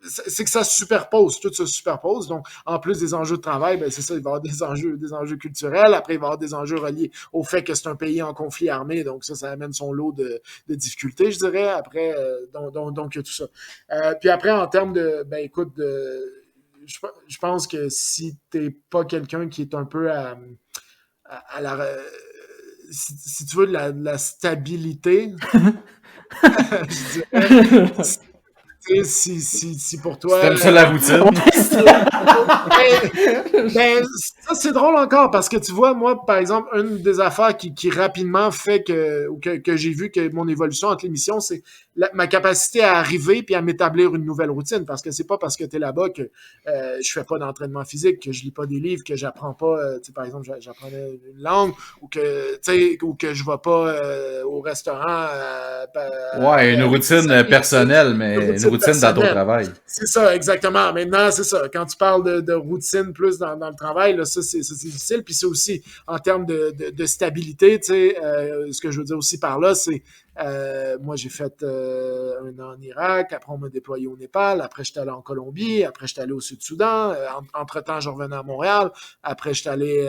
C'est que ça se superpose, tout se superpose. Donc, en plus des enjeux de travail, ben c'est ça, il va y avoir des enjeux culturels. Après, il va y avoir des enjeux reliés au fait que c'est un pays en conflit armé. Donc, ça amène son lot de difficultés, je dirais. Après, donc il y a tout ça. Puis après, en termes de, écoute, je pense que si t'es pas quelqu'un qui est un peu à la, si tu veux de la stabilité, je dirais, si pour toi... C'est comme ça la routine. Ça, c'est drôle encore, parce que tu vois, moi, par exemple, une des affaires qui rapidement fait que j'ai vu que mon évolution entre les missions, c'est ma capacité à arriver puis à m'établir une nouvelle routine, parce que c'est pas parce que t'es là-bas que je fais pas d'entraînement physique, que je lis pas des livres, que j'apprends pas, tu sais, par exemple, j'apprenais une langue, ou que je vais pas au restaurant. Une routine personnelle, mais une routine dans ton travail. C'est ça, exactement. Maintenant, c'est ça. Quand tu parles de routine plus dans le travail, là, ça, c'est difficile. Puis c'est aussi, en termes de stabilité, tu sais, ce que je veux dire aussi par là, c'est moi, j'ai fait 1 an en Irak, après on m'a déployé au Népal, après j'étais allé en Colombie, après j'étais allé au Sud-Soudan, entre-temps, je revenais à Montréal, après j'étais allé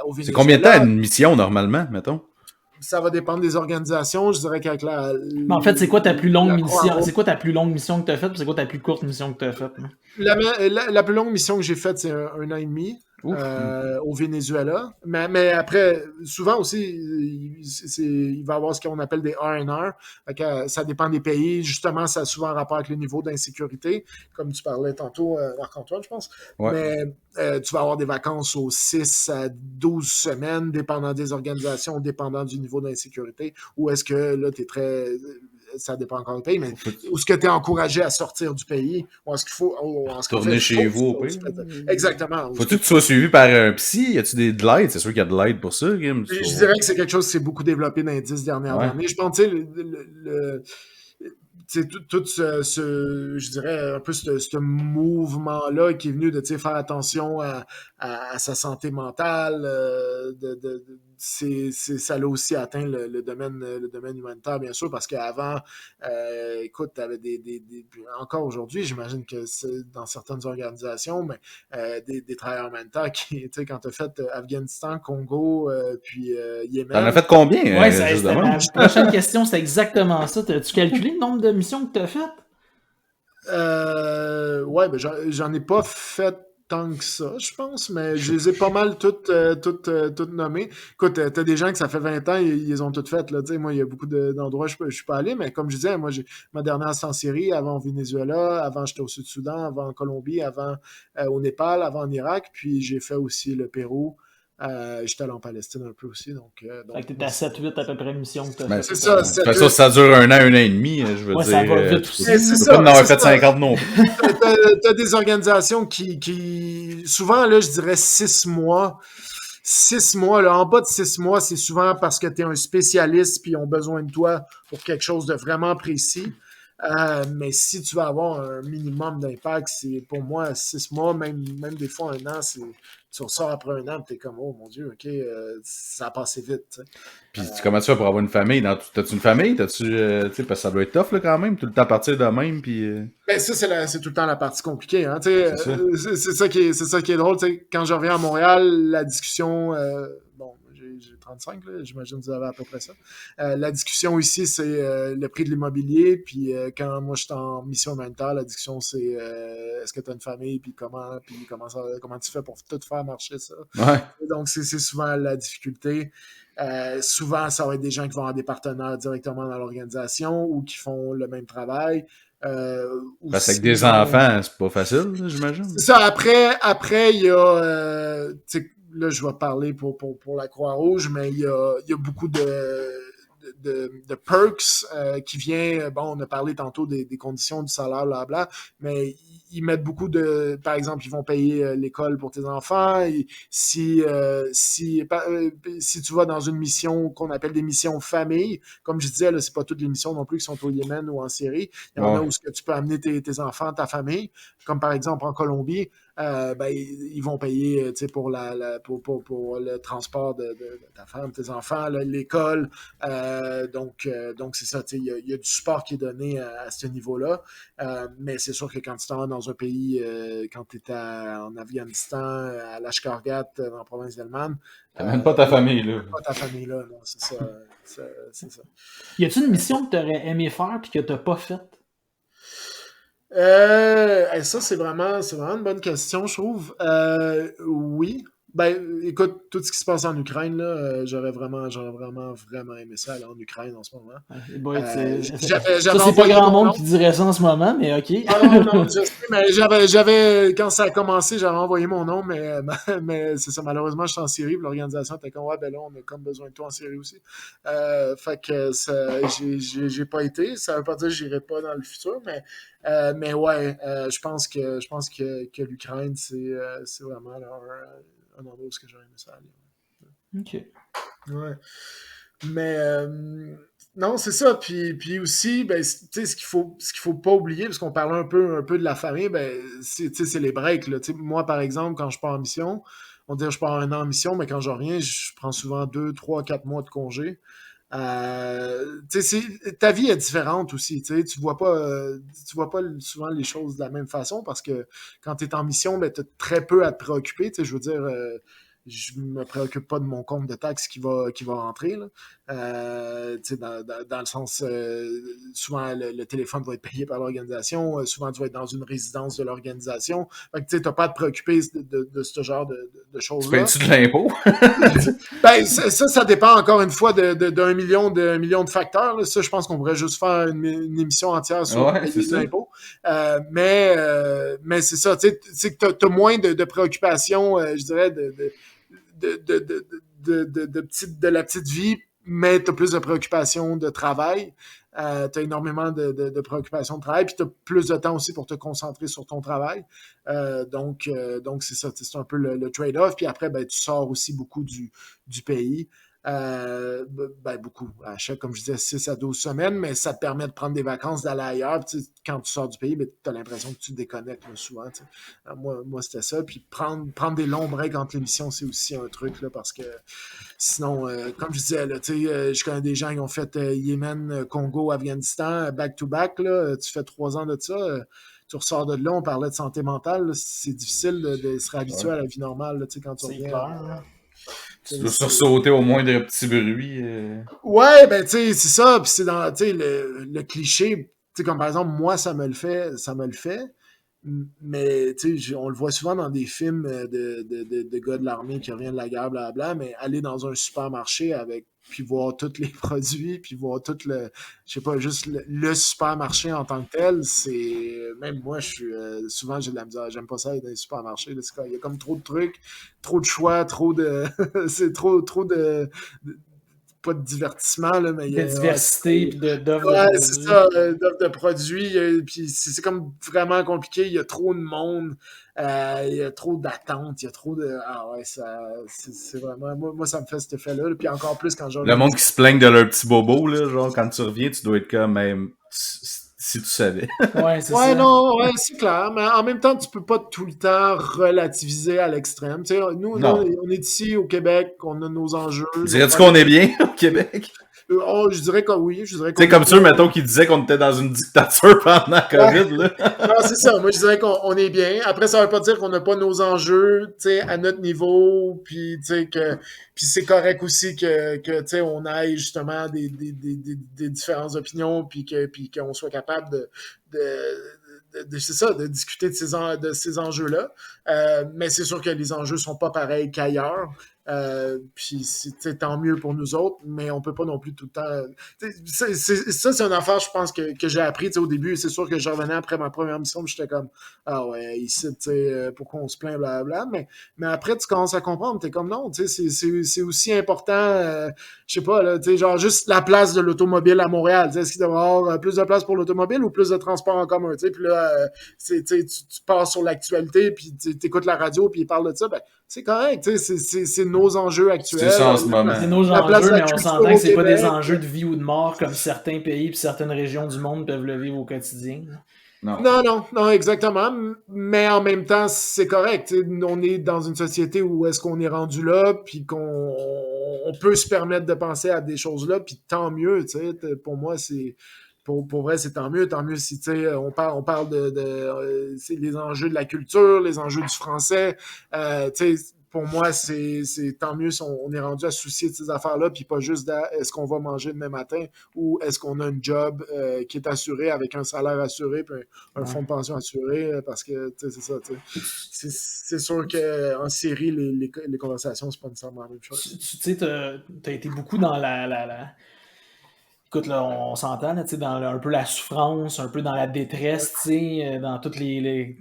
au Venezuela. C'est combien de temps une mission, normalement, mettons? Ça va dépendre des organisations. Je dirais qu'avec Mais en fait, c'est quoi ta plus longue mission? C'est quoi ta plus longue mission que tu as faite? C'est quoi ta plus courte mission que tu as faite? La plus longue mission que j'ai faite, c'est 1 an et demi. Au Venezuela. Mais après, souvent aussi, il va y avoir ce qu'on appelle des R&R. Ça dépend des pays. Justement, ça a souvent un rapport avec le niveau d'insécurité, comme tu parlais tantôt, Marc-Antoine, je pense. Ouais. Mais tu vas avoir des vacances aux 6 à 12 semaines, dépendant des organisations, dépendant du niveau d'insécurité. Ou est-ce que là, tu es très... Ça dépend encore du pays, mais où est-ce que tu es encouragé à sortir du pays? Ou est-ce qu'il faut... Tourner chez vous au pays? Exactement. Faut-tu que tu sois suivi par un psy? Y a-tu de l'aide? C'est sûr qu'il y a de l'aide pour ça. Je dirais que c'est quelque chose qui s'est beaucoup développé dans les 10 dernières années. Je pense, tu sais, tout je dirais, un peu ce mouvement-là qui est venu de faire attention à sa santé mentale, ça l'a aussi atteint le domaine humanitaire, bien sûr, parce qu'avant, écoute, tu avais encore aujourd'hui, j'imagine que c'est dans certaines organisations, mais des travailleurs humanitaires qui, tu sais, quand tu as fait Afghanistan, Congo, puis Yémen. T'en as fait combien? Oui, ma prochaine question, c'est exactement ça. As-tu calculé le nombre de missions que tu as faites? Ouais, j'en ai pas fait tant que ça, je pense, mais je les ai pas mal toutes nommées. Écoute, t'as des gens que ça fait 20 ans, ils les ont toutes faites, là, tu sais, moi, il y a beaucoup d'endroits où je suis pas allé, mais comme je disais, moi, j'ai ma dernière c'est en Syrie, avant au Venezuela, avant j'étais au Sud-Soudan, avant en Colombie, avant au Népal, avant en Irak, puis j'ai fait aussi le Pérou. J'étais allé en Palestine un peu aussi, donc Fait que t'es à 7-8 à peu près missions que t'as Ben, c'est faites. ça, de toute façon, ça dure un an et demi, je veux Ouais, dire. ça va vite Tu aussi. Mais c'est peux ça, pas en avoir c'est fait ça. 50 non plus. T'as des organisations qui souvent, là, je dirais 6 mois. 6 mois, là, en bas de 6 mois, c'est souvent parce que tu es un spécialiste puis ils ont besoin de toi pour quelque chose de vraiment précis. Mais si tu vas avoir un minimum d'impact, c'est pour moi 6 mois, même des fois un an, tu ressors après un an et tu es comme oh mon Dieu, ok, ça a passé vite. T'sais. Puis comment tu fais pour avoir une famille? T'as-tu une famille? Tu sais, parce que ça doit être tough là, quand même, tout le temps partir de même. Puis, Ben, ça, c'est tout le temps la partie compliquée. Hein, c'est ça. c'est ça qui est drôle. Quand je reviens à Montréal, la discussion. Bon, j'ai 35, là, j'imagine que vous avez à peu près ça. La discussion ici, c'est le prix de l'immobilier. Puis quand moi, je suis en mission humanitaire, la discussion, c'est est-ce que tu as une famille, puis comment tu fais pour tout faire marcher ça. Ouais. Donc, c'est souvent la difficulté. Souvent, ça va être des gens qui vont avoir des partenaires directement dans l'organisation ou qui font le même travail. Parce qu'avec des enfants, c'est pas facile, j'imagine. C'est ça. Après, il y a, là, je vais parler pour la Croix-Rouge, mais il y a beaucoup de perks qui vient. Bon, on a parlé tantôt des conditions du salaire, blabla, mais ils mettent beaucoup de. Par exemple, ils vont payer l'école pour tes enfants. Si tu vas dans une mission qu'on appelle des missions famille, comme je disais, là, c'est pas toutes les missions non plus qui sont au Yémen ou en Syrie. Il y en a où tu peux amener tes enfants, ta famille, comme par exemple en Colombie. Ben, ils vont payer pour le transport de ta femme, tes enfants, l'école. Donc c'est ça, il y a du support qui est donné à ce niveau-là. Mais c'est sûr que quand tu t'en vas dans un pays, quand tu es en Afghanistan, à Lashkarghat, dans la province d'Helmand, t'as même pas ta famille, là. pas ta famille, là, non, c'est ça. C'est ça. Y a-t-il une mission que tu aurais aimé faire et que tu n'as pas faite? Ça, c'est vraiment une bonne question, je trouve. Oui. Ben, écoute, tout ce qui se passe en Ukraine, là, j'aurais vraiment aimé ça aller en Ukraine en ce moment. Ouais, J'avais ça, c'est pas envoyé grand mon monde nom. qui dirait ça en ce moment, mais ok. Non, je sais, mais quand ça a commencé, j'avais envoyé mon nom, mais c'est ça, malheureusement, je suis en Syrie, puis l'organisation était comme, ouais, ben là, on a comme besoin de toi en Syrie aussi. Fait que j'ai pas été. Ça veut pas dire que j'irai pas dans le futur, mais ouais, je pense que l'Ukraine, c'est vraiment un endroit où j'aurais aimé ça aller. Ok. Ouais. Mais non, c'est ça. Puis aussi, ben, tu sais, ce qu'il faut pas oublier, parce qu'on parlait un peu de la famille, ben, c'est les breaks. Là. Moi, par exemple, quand je pars en mission, on dirait que je pars un an en mission, mais quand je reviens, je prends souvent 2, 3, 4 mois de congé. Ta vie est différente aussi. Tu vois pas souvent les choses de la même façon parce que quand tu es en mission, ben, tu as très peu à te préoccuper. Je veux dire, je me préoccupe pas de mon compte de taxes qui va rentrer. Là. Dans le sens, souvent le téléphone va être payé par l'organisation, souvent tu vas être dans une résidence de l'organisation. Fait que tu n'as pas à te préoccuper de ce genre de choses-là. Tu payes-tu de l'impôt? Ben, ça dépend encore une fois d'un million de facteurs. Là. Ça, je pense qu'on pourrait juste faire une émission entière sur les impôts. Mais c'est ça, tu sais que tu as moins de préoccupations, je dirais, de la petite vie, mais tu as plus de préoccupations de travail. Tu as énormément de préoccupations de travail, puis tu as plus de temps aussi pour te concentrer sur ton travail. Donc c'est ça, c'est un peu le trade-off. Puis après, ben, tu sors aussi beaucoup du pays. Beaucoup. Comme je disais, 6 à 12 semaines, mais ça te permet de prendre des vacances, d'aller ailleurs. Quand tu sors du pays, ben, tu as l'impression que tu te déconnectes là, souvent. Moi, c'était ça. Puis prendre des longs breaks entre les missions, c'est aussi un truc, là, parce que sinon, comme je disais, là, je connais des gens qui ont fait Yémen, Congo, Afghanistan, back-to-back. Là, tu fais 3 ans de ça. Tu ressors de là, on parlait de santé mentale. Là, c'est difficile de se réhabituer à la vie normale là, quand tu reviens. Tu dois sursauter au moins des petits bruits. Ouais, ben tu sais, c'est ça. Puis c'est dans le cliché. Tu sais, comme par exemple, moi, ça me le fait. Mais on le voit souvent dans des films de gars de l'armée qui reviennent de la guerre, blablabla, mais aller dans un supermarché puis voir tous les produits, puis voir tout je sais pas, juste le supermarché en tant que tel, même moi, souvent j'ai de la misère, j'aime pas ça aller dans les supermarchés, là, il y a comme trop de trucs, trop de choix, c'est trop pas de divertissement, là, mais il y De a diversité puis d'offres de ouais, c'est produits. ça, d'offres de produits, puis c'est comme vraiment compliqué, il y a trop de monde, il y a trop d'attentes, il y a trop de... Ah ouais, c'est vraiment... Moi, ça me fait cet effet-là, puis encore plus quand Le monde qui se plaigne de leur petit bobo, là, genre, quand tu reviens, tu dois être comme, même, si tu savais. Ouais, c'est Ouais, ça. non, ouais, c'est clair, mais en même temps, tu peux pas tout le temps relativiser à l'extrême. Tu sais, nous, Non. on est ici au Québec, on a nos enjeux, nos Dirais-tu qu'on est bien au Québec? Oh, je dirais que oui, je dirais Tu sais, qu'on comme est ceux, bien. mettons, qui disaient qu'on était dans une dictature pendant COVID, là. Non, c'est ça. Moi, je dirais qu'on est bien. Après, ça veut pas dire qu'on n'a pas nos enjeux, tu sais, à notre niveau, puis tu sais puis c'est correct aussi que tu sais, on aille justement des différentes opinions, puis qu'on soit capable c'est ça, de discuter de ces enjeux-là. Mais c'est sûr que les enjeux sont pas pareils qu'ailleurs. Puis c'est tant mieux pour nous autres, mais on peut pas non plus tout le temps. Ça, c'est une affaire, je pense, que j'ai appris au début. C'est sûr que je revenais après ma première mission, j'étais comme ah ouais, ici, tu sais, pourquoi on se plaint, blablabla. Mais après, tu commences à comprendre, t'es comme non, tu sais, c'est aussi important, je sais pas, là, tu sais, genre juste la place de l'automobile à Montréal. Est-ce qu'il doit y avoir plus de place pour l'automobile ou plus de transport en commun? Puis là, tu passes sur l'actualité, puis tu écoutes la radio, puis ils parlent de ça, ben, c'est correct, c'est nos enjeux actuels. C'est ça en ce moment. C'est nos La place enjeux, de la mais on culture s'entend au que c'est pas des Québec. enjeux de vie ou de mort comme certains pays et certaines régions du monde peuvent le vivre au quotidien. Non. Non, exactement. Mais en même temps, c'est correct. On est dans une société où est-ce qu'on est rendu là, puis qu'on peut se permettre de penser à des choses là, puis tant mieux. Pour moi, pour vrai, c'est tant mieux. Tant mieux si on parle c'est les enjeux de la culture, les enjeux du français. Pour moi, c'est tant mieux si on est rendu à se soucier de ces affaires-là, puis pas juste est-ce qu'on va manger demain matin ou est-ce qu'on a un job qui est assuré avec un salaire assuré puis un fonds de pension assuré, parce que c'est ça. C'est sûr qu'en série, les conversations, c'est pas nécessairement la même chose. Tu sais, t'as été beaucoup dans Écoute, là, on s'entend, là, dans un peu la souffrance, un peu dans la détresse, tu sais, dans toutes Je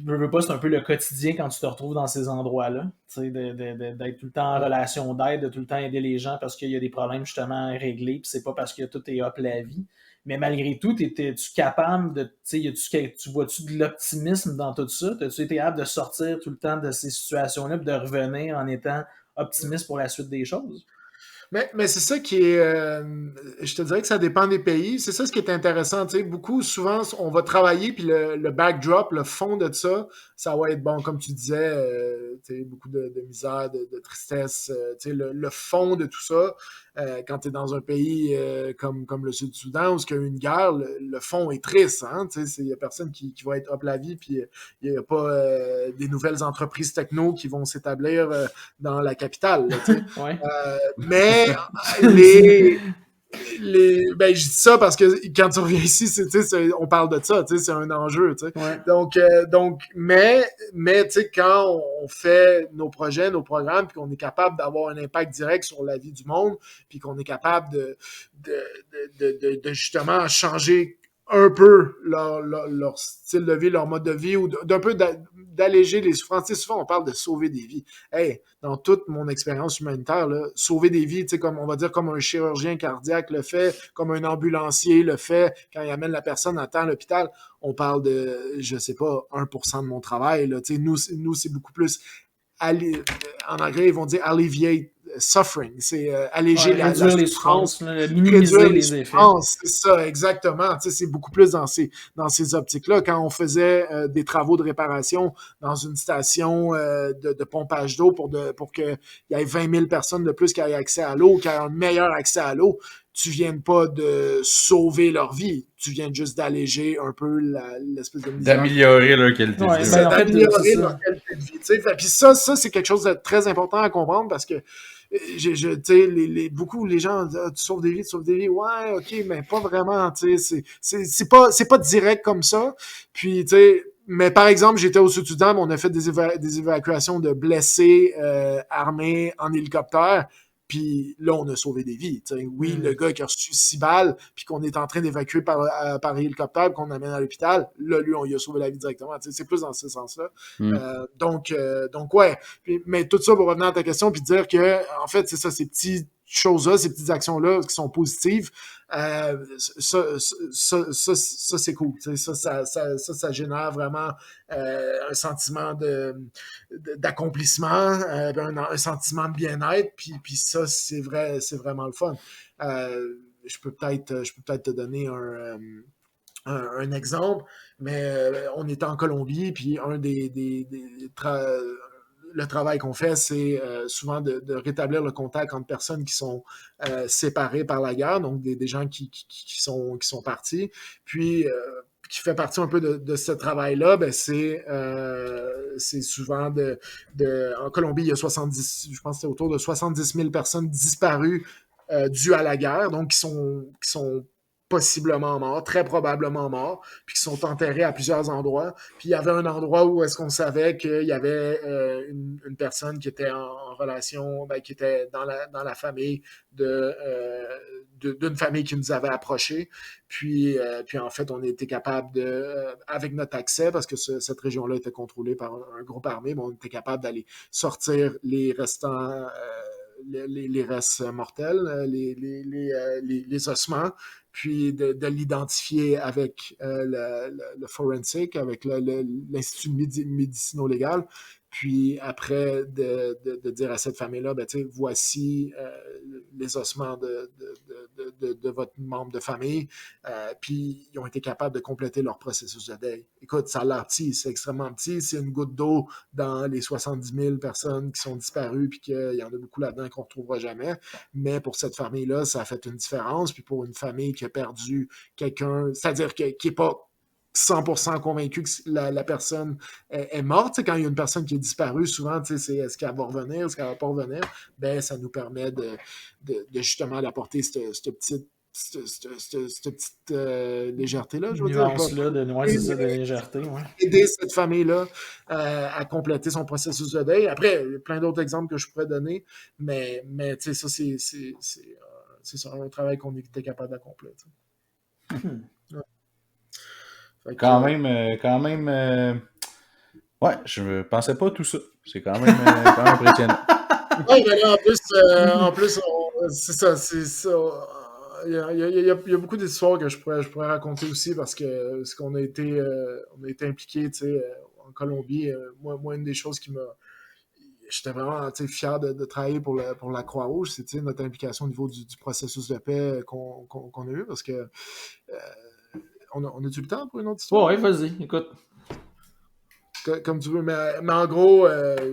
veux pas, c'est un peu le quotidien quand tu te retrouves dans ces endroits-là, tu sais, d'être tout le temps en relation d'aide, de tout le temps aider les gens parce qu'il y a des problèmes justement à régler, puis c'est pas parce que tout est up la vie. Mais malgré tout, es-tu capable de, tu sais, tu vois-tu de l'optimisme dans tout ça? As-tu été capable de sortir tout le temps de ces situations-là, puis de revenir en étant optimiste pour la suite des choses? Mais c'est ça qui est. Je te dirais que ça dépend des pays. C'est ça ce qui est intéressant. Tu sais, souvent, on va travailler, puis le backdrop, le fond de ça va être bon, comme tu disais, tu sais, beaucoup de misère, de tristesse. Tu sais, le fond de tout ça, quand tu es dans un pays comme le Sud-Soudan, où il y a eu une guerre, le fond est triste. Hein? Tu sais, il n'y a personne qui va être hop la vie, puis il n'y a pas des nouvelles entreprises techno qui vont s'établir dans la capitale. Là, tu sais. Ouais. Mais ben, je dis ça parce que quand tu reviens ici, on parle de ça, c'est un enjeu. Ouais. Donc, mais tu sais, quand on fait nos projets, nos programmes, puis qu'on est capable d'avoir un impact direct sur la vie du monde, puis qu'on est capable de justement changer un peu leur style de vie, leur mode de vie, ou d'un peu d'alléger les souffrances. Tu sais, souvent, on parle de sauver des vies. Hey, dans toute mon expérience humanitaire, là, sauver des vies, tu sais, comme on va dire, comme un chirurgien cardiaque le fait, comme un ambulancier le fait quand il amène la personne à temps à l'hôpital, on parle de, je sais pas, 1% de mon travail. Là. Tu sais, nous, c'est beaucoup plus... En anglais, ils vont dire alleviate suffering, c'est alléger la les souffrance, minimiser les effets. C'est ça, exactement. Tu sais, c'est beaucoup plus dans ces optiques-là. Quand on faisait des travaux de réparation dans une station de pompage d'eau pour qu'il y ait 20 000 personnes de plus qui aient accès à l'eau, qui aient un meilleur accès à l'eau, tu viens pas de sauver leur vie, tu viens juste d'alléger un peu l'espèce de misère. D'améliorer leur qualité de vie. D'améliorer leur qualité de vie. Puis ça, c'est quelque chose de très important à comprendre parce que tu sais, beaucoup les gens tu sauves des vies, ouais, ok, mais pas vraiment, tu sais, c'est pas direct comme ça. Puis tu sais, Mais par exemple, j'étais au Sud-Soudan, on a fait des évacuations de blessés armés en hélicoptère. Puis là, on a sauvé des vies. T'sais. Oui, le gars qui a reçu 6 balles, puis qu'on est en train d'évacuer par hélicoptère, qu'on amène à l'hôpital, là, lui, on lui a sauvé la vie directement. T'sais, c'est plus dans ce sens-là. Donc ouais. Puis, mais tout ça pour revenir à ta question, puis dire que, en fait, c'est ça, ces petites choses-là, ces petites actions-là qui sont positives, ça c'est cool. Ça génère vraiment un sentiment d'accomplissement, un sentiment de bien-être, puis ça, c'est vraiment le fun. Je peux peut-être te donner un exemple, mais on était en Colombie, puis le travail qu'on fait, c'est souvent de rétablir le contact entre personnes qui sont séparées par la guerre, donc des gens qui sont partis. Puis, qui fait partie un peu de ce travail-là, ben c'est souvent en Colombie, il y a 70, je pense que c'est autour de 70 000 personnes disparues dues à la guerre, donc qui sont possiblement morts, très probablement morts, puis qui sont enterrés à plusieurs endroits. Puis il y avait un endroit où est-ce qu'on savait qu'il y avait une personne qui était en relation, qui était dans la famille d'une famille qui nous avait approchés. Puis en fait, on était capable avec notre accès, parce que cette région-là était contrôlée par un groupe armé, on était capable d'aller sortir les restants, les restes mortels, les ossements, puis de l'identifier avec le forensic, avec l'Institut médicino-légal, puis après de dire à cette famille-là, voici les ossements de votre membre de famille, puis ils ont été capables de compléter leur processus de deuil. Écoute, ça a l'air petit, c'est extrêmement petit, c'est une goutte d'eau dans les 70 000 personnes qui sont disparues, puis qu'il y en a beaucoup là-dedans qu'on ne retrouvera jamais, mais pour cette famille-là, ça a fait une différence, puis pour une famille qui a perdu quelqu'un, c'est-à-dire qui n'est pas 100% convaincu que la personne est morte. T'sais, quand il y a une personne qui est disparue, souvent, c'est est-ce qu'elle va revenir, est-ce qu'elle va pas revenir? Ben, ça nous permet de justement d'apporter cette petite légèreté-là, je veux dire. Nuance-là, de légèreté, ouais. Aider cette famille-là à compléter son processus de deuil. Après, il y a plein d'autres exemples que je pourrais donner, mais tu sais, ça, c'est un travail qu'on était capable d'accomplir. Quand même, ouais, je pensais pas tout ça. C'est quand même impressionnant. Oui, mais là, en plus, c'est ça, il y a beaucoup d'histoires que je pourrais raconter aussi, parce que ce qu'on a été impliqué, tu sais, en Colombie, moi, une des choses qui m'a... J'étais vraiment fier de travailler pour la Croix-Rouge, c'est notre implication au niveau du processus de paix qu'on a eu, parce que on a du temps pour une autre histoire? Ouais, vas-y, écoute. Comme tu veux, mais en gros,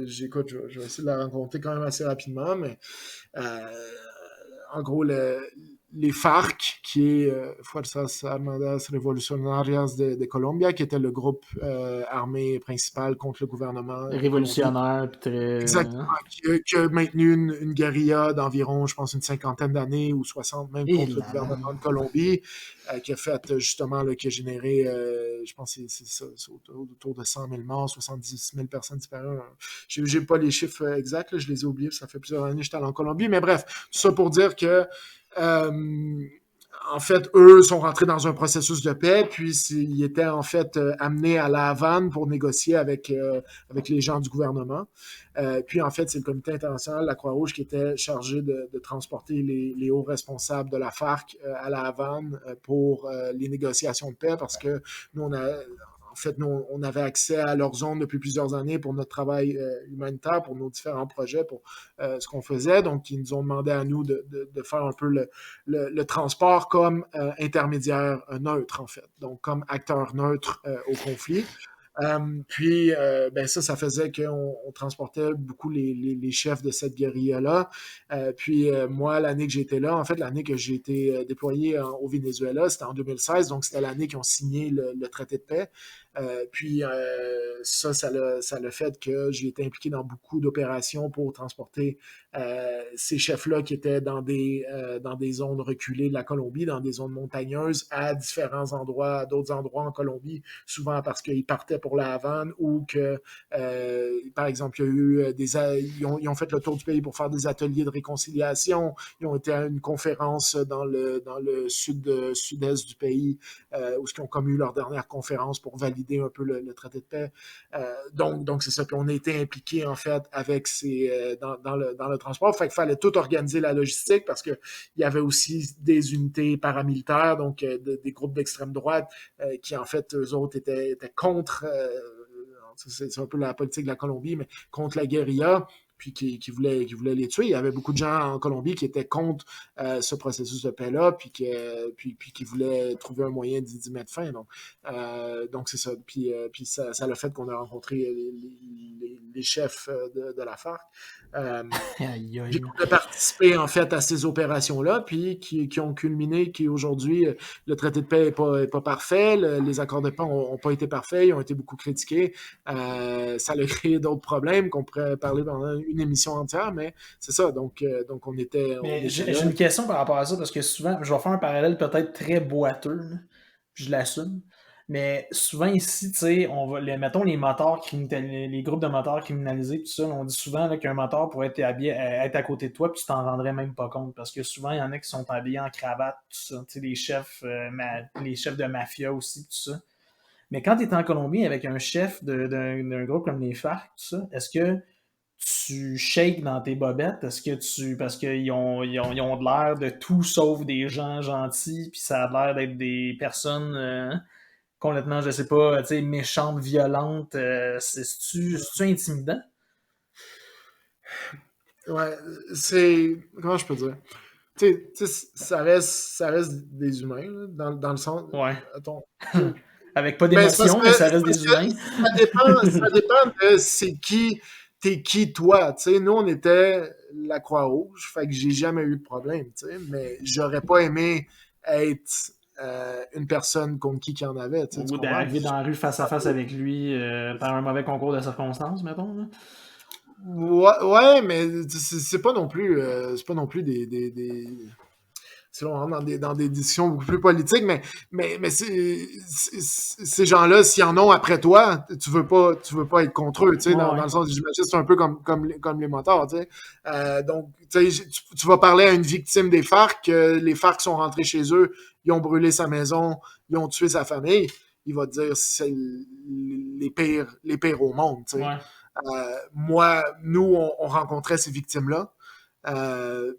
j'écoute, je vais essayer de la raconter quand même assez rapidement, mais en gros, les FARC, qui est Fuerzas Armadas Revolucionarias de Colombia, qui était le groupe armé principal contre le gouvernement. Révolutionnaire, puis très... Exactement, qui a maintenu une guérilla d'environ, je pense, une 50aine d'années, ou 60 même, contre le gouvernement de Colombie, qui a fait, justement, qui a généré, je pense, c'est autour de 100 000 morts, 70 000 personnes disparues. J'ai pas les chiffres exacts, là, je les ai oubliés, ça fait plusieurs années que j'étais allé en Colombie, mais bref, tout ça pour dire que en fait, eux sont rentrés dans un processus de paix, puis ils étaient en fait amenés à La Havane pour négocier avec les gens du gouvernement. Puis en fait, c'est le comité international, la Croix-Rouge, qui était chargé de transporter les hauts responsables de la FARC à La Havane pour les négociations de paix, parce que nous, on avait accès à leur zone depuis plusieurs années pour notre travail humanitaire, pour nos différents projets, pour ce qu'on faisait. Donc, ils nous ont demandé à nous de faire un peu le transport comme intermédiaire neutre, en fait. Donc, comme acteur neutre au conflit. Puis, ça faisait qu'on transportait beaucoup les chefs de cette guérilla-là. Puis, moi, l'année que j'étais là, en fait, l'année que j'ai été déployé au Venezuela, c'était en 2016, donc c'était l'année qu'ils ont signé le traité de paix. Puis, ça l'a fait que j'ai été impliqué dans beaucoup d'opérations pour transporter ces chefs-là qui étaient dans des zones reculées de la Colombie, dans des zones montagneuses, à différents endroits, à d'autres endroits en Colombie, souvent parce qu'ils partaient pour la Havane ou que, par exemple, il y a eu ils ont fait le tour du pays pour faire des ateliers de réconciliation. Ils ont été à une conférence dans le sud-est du pays où ils ont comme eu leur dernière conférence pour valider un peu le traité de paix. Donc c'est ça. Puis on a été impliqués, en fait, avec dans le transport. Fait qu'il fallait tout organiser la logistique parce que il y avait aussi des unités paramilitaires, donc des groupes d'extrême droite qui, en fait, eux autres étaient contre, c'est un peu la politique de la Colombie, mais contre la guérilla, puis qui voulaient les tuer. Il y avait beaucoup de gens en Colombie qui étaient contre ce processus de paix-là, puis qui voulaient trouver un moyen d'y mettre fin. Donc c'est ça. Puis ça l'a fait qu'on a rencontré les chefs de la FARC. Puis qu'on a participé, en fait, à ces opérations-là, puis qui ont culminé, qui aujourd'hui, le traité de paix n'est pas parfait, les accords de paix n'ont pas été parfaits, ils ont été beaucoup critiqués. Ça a créé d'autres problèmes qu'on pourrait parler dans une émission entière, mais c'est ça. Donc on était. J'ai une question par rapport à ça, parce que souvent, je vais faire un parallèle peut-être très boiteux, là, je l'assume. Mais souvent ici, tu sais, mettons les motards les groupes de motards criminalisés, tout ça, on dit souvent là, qu'un motard pourrait être à côté de toi, puis tu t'en rendrais même pas compte, parce que souvent il y en a qui sont habillés en cravate, tout ça, tu sais, les chefs de mafia aussi, tout ça. Mais quand tu es en Colombie avec un chef d'un groupe comme les FARC, tout ça, est-ce que tu shakes dans tes bobettes? Parce qu'ils ont de l'air de tout sauf des gens gentils, puis ça a l'air d'être des personnes complètement, je sais pas, tu sais, méchantes, violentes. C'est-tu intimidant? Ouais, comment je peux dire? Tu sais, ça reste des humains, là, dans le sens. Ouais. Attends. Avec pas d'émotion, mais ça reste des humains. Ça dépend de t'es qui toi, tu sais. Nous, on était la Croix-Rouge, fait que j'ai jamais eu de problème, tu sais, mais j'aurais pas aimé être une personne contre qui qu'il y en avait, tu sais, Ou d'arriver dans la rue face à face avec lui par un mauvais concours de circonstances, mettons. Là. Ouais, mais c'est pas non plus si on rentre dans des discussions beaucoup plus politiques, mais ces gens-là, s'ils en ont après toi, tu veux pas être contre eux, tu sais, dans le sens, j'imagine, c'est un peu comme les motards, tu sais. Donc, tu sais, tu vas parler à une victime des FARC, les FARC sont rentrés chez eux, ils ont brûlé sa maison, ils ont tué sa famille, il va te dire c'est les pires au monde, tu sais. Ouais. Nous, on rencontrait ces victimes-là.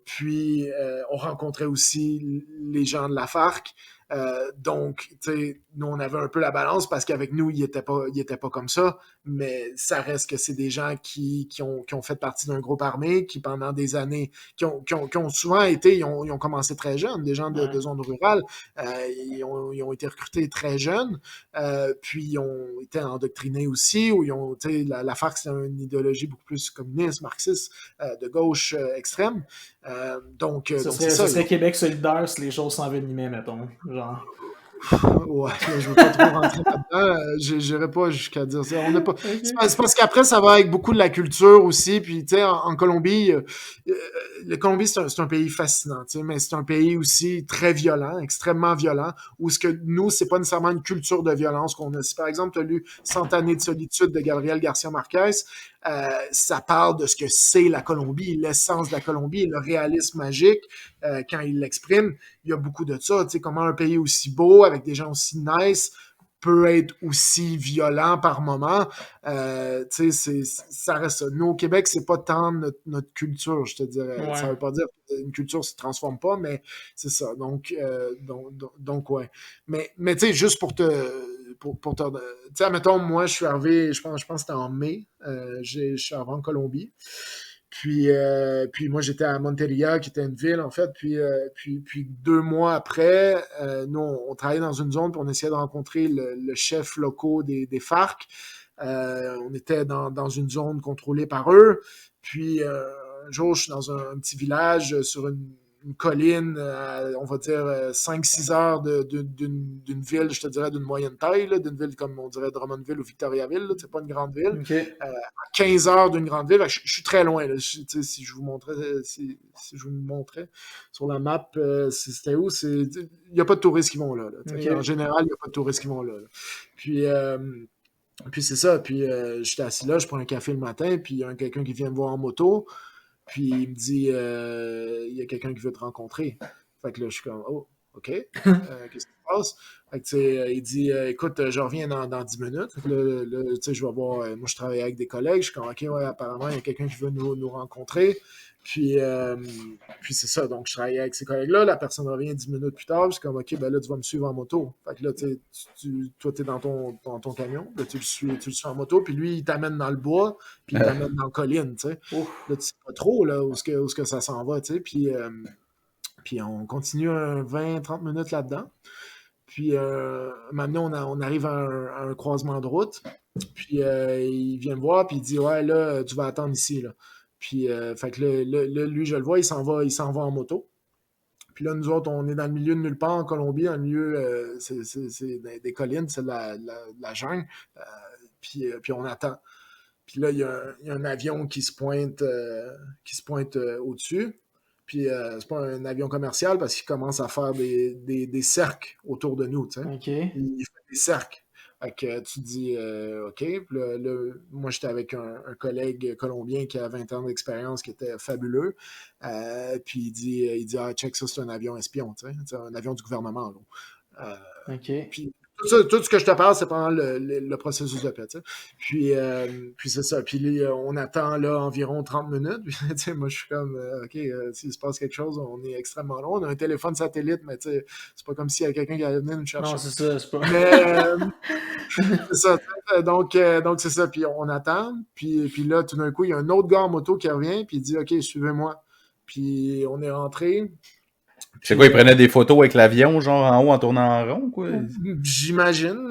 Puis, on rencontrait aussi les gens de la FARC. Donc, tu sais, nous, on avait un peu la balance parce qu'avec nous, il était pas comme ça. Mais ça reste que c'est des gens qui ont fait partie d'un groupe armé, qui pendant des années, qui ont souvent été, ils ont commencé très jeunes, des gens de zone rurale. Ils ont été recrutés très jeunes. Puis, ils ont été endoctrinés aussi. Ou tu sais, la FARC, c'est une idéologie beaucoup plus communiste, marxiste, de gauche extrême. Donc, ça serait Québec solidaire si les choses s'envenimaient, mettons. Genre. Ouais, je veux pas trop rentrer là-dedans. J'irai pas jusqu'à dire ça. On n'a pas. Okay. C'est parce qu'après, ça va avec beaucoup de la culture aussi. Puis, tu sais, en Colombie, la Colombie, c'est un pays fascinant, tu sais, mais c'est un pays aussi très violent, extrêmement violent, où ce que nous, c'est pas nécessairement une culture de violence qu'on a. Si, par exemple, tu as lu 100 années de solitude de Gabriel Garcia Marquez, ça parle de ce que c'est la Colombie, l'essence de la Colombie, le réalisme magique, quand il l'exprime. Il y a beaucoup de ça, tu sais, comment un pays aussi beau, avec des gens aussi nice, peut être aussi violent par moment. Tu sais, ça reste ça. Nous, au Québec, c'est pas tant notre culture, je te dirais. Ouais. Ça veut pas dire qu'une culture se transforme pas, mais c'est ça. Donc ouais. Mais tu sais, juste pour te... Tu sais, mettons, moi, je suis arrivé, je pense que c'était en mai. Je suis arrivé en Colombie. Puis moi, j'étais à Monteria, qui était une ville, en fait. Puis 2 mois après, nous, on travaillait dans une zone, puis on essayait de rencontrer le chef local des FARC. On était dans une zone contrôlée par eux. Puis un jour, je suis dans un petit village sur une colline, on va dire 5-6 heures d'une ville, je te dirais, d'une moyenne taille, là, d'une ville comme on dirait Drummondville ou Victoriaville, c'est pas une grande ville. Okay. À 15 heures d'une grande ville, je suis très loin. Là. Si je vous montrais, si je vous montrais sur la map, c'était où? Il n'y a pas de touristes qui vont là. Okay. En général, il n'y a pas de touristes qui vont là. Puis Puis c'est ça, puis j'étais assis là, je prends un café le matin, puis il y a quelqu'un qui vient me voir en moto, puis il me dit il y a quelqu'un qui veut te rencontrer. Fait que là, je suis comme oh, OK. Qu'est-ce qui se passe? Fait que, tu sais, il dit écoute, je reviens dans 10 minutes. Fait que là, tu sais, je vais voir, moi je travaille avec des collègues, je suis comme OK, ouais, apparemment, il y a quelqu'un qui veut nous rencontrer. Puis, puis c'est ça, donc je travaillais avec ces collègues-là, la personne revient 10 minutes plus tard, je suis comme OK, ben là, tu vas me suivre en moto. Fait que là, toi, t'es dans ton camion, là, tu le suis en moto, puis lui, il t'amène dans le bois, puis il t'amène dans la colline, tu sais. Ouf. Là, tu sais pas trop là, où est-ce que ça s'en va, tu sais. Puis on continue un 20-30 minutes là-dedans. Puis maintenant, on arrive à un croisement de route. Puis il vient me voir, puis il dit ouais, là, tu vas attendre ici, là. Puis fait que là, lui, je le vois, il s'en va en moto. Puis là, nous autres, on est dans le milieu de nulle part en Colombie, dans le milieu c'est des collines, c'est la jungle. Euh, puis on attend. Puis là, il y a un avion qui se pointe au-dessus. Puis c'est pas un avion commercial parce qu'il commence à faire des cercles autour de nous, tu sais. OK. Il fait des cercles. Fait que tu te dis, OK. Puis là, moi, j'étais avec un collègue colombien qui a 20 ans d'expérience, qui était fabuleux. Puis il dit, ah, check ça, c'est un avion espion, tu sais. C'est un avion du gouvernement, là. OK. Puis tout ce que je te parle, c'est pendant le processus de paix, tu sais. Puis c'est ça. Puis on attend là environ 30 minutes. Puis, tu sais, moi, je suis comme, OK, s'il se passe quelque chose, on est extrêmement long. On a un téléphone satellite, mais tu sais, c'est pas comme s'il y a quelqu'un qui allait venir nous chercher. Non, c'est ça, c'est pas. Mais c'est ça. Donc c'est ça. Puis on attend. Puis là, tout d'un coup, il y a un autre gars en moto qui revient. Puis il dit, OK, suivez-moi. Puis on est rentré. C'est quoi, ils prenaient des photos avec l'avion, genre en haut en tournant en rond, quoi? J'imagine,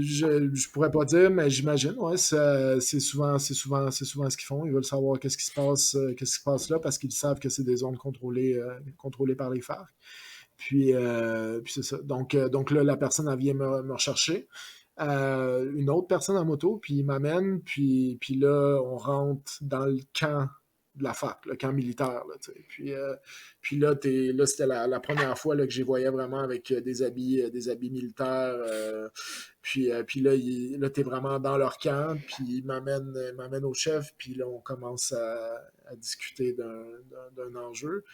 je pourrais pas dire, mais j'imagine, ouais, c'est souvent ce qu'ils font. Ils veulent savoir qu'est-ce qui se passe là, parce qu'ils savent que c'est des zones contrôlées par les FARC. Puis c'est ça. Donc là, la personne, elle vient me rechercher. Une autre personne en moto, puis il m'amène, puis là, on rentre dans le camp de la FARC, le camp militaire. Là, puis là, c'était la première fois là, que j'y voyais vraiment avec des habits militaires. Puis là, t'es vraiment dans leur camp, puis il m'amène au chef, puis là, on commence à discuter d'un enjeu.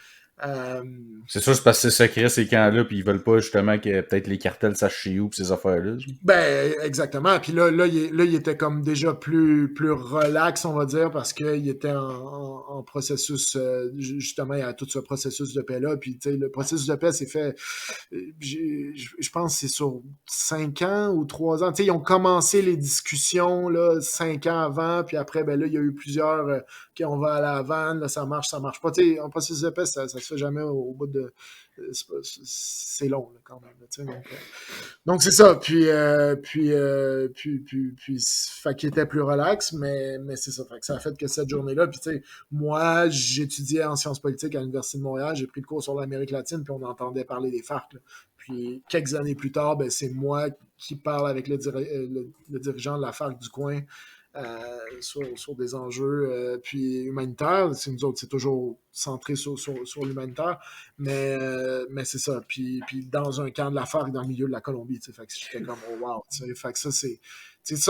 C'est sûr, c'est parce que c'est secret ces camps-là, puis ils veulent pas justement que peut-être les cartels sachent chez où pis ces affaires-là. Ben, exactement. Puis là, il était comme déjà plus relax, on va dire, parce qu'il était en processus, justement, il y a tout ce processus de paix-là. Puis, tu sais, le processus de paix s'est fait, je pense que c'est sur 5 ans ou 3 ans. Tu sais, ils ont commencé les discussions, là, 5 ans avant, puis après, ben là, il y a eu plusieurs, OK, on va à la Havane, là, ça marche pas. Tu sais, un processus de paix, ça se fait jamais au bout de... C'est long, là, quand même, là, tu sais, donc c'est ça. Puis fait qu'il était plus relax, mais c'est ça. Fait que ça a fait que cette journée-là, puis tu sais, moi, j'étudiais en sciences politiques à l'Université de Montréal, j'ai pris le cours sur l'Amérique latine, puis on entendait parler des FARC, là. Puis quelques années plus tard, ben, c'est moi qui parle avec le dirigeant de la FARC du coin sur des enjeux puis humanitaires. C'est nous autres, c'est toujours centré sur l'humanitaire, mais c'est ça. Puis dans un camp de la FARC dans le milieu de la Colombie, fait que j'étais comme oh wow, fait que ça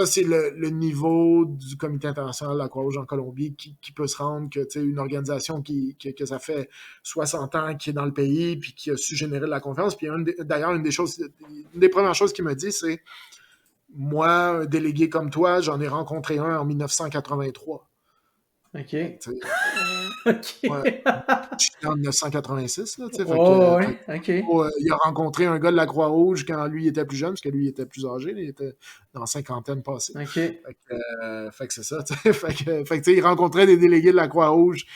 c'est le niveau du Comité international de la Croix-Rouge en Colombie qui peut se rendre que une organisation que ça fait 60 ans qui est dans le pays puis qui a su générer de la confiance. Puis d'ailleurs, une des premières choses qu'il me dit, c'est moi, un délégué comme toi, j'en ai rencontré un en 1983. OK. OK. Ouais. Je suis en 1986, là, tu sais. Ouais, OK. Il a rencontré un gars de la Croix-Rouge quand lui était plus jeune, parce que lui il était plus âgé, il était dans la cinquantaine passée. OK. Fait que c'est ça, tu sais. Fait que, il rencontrait des délégués de la Croix-Rouge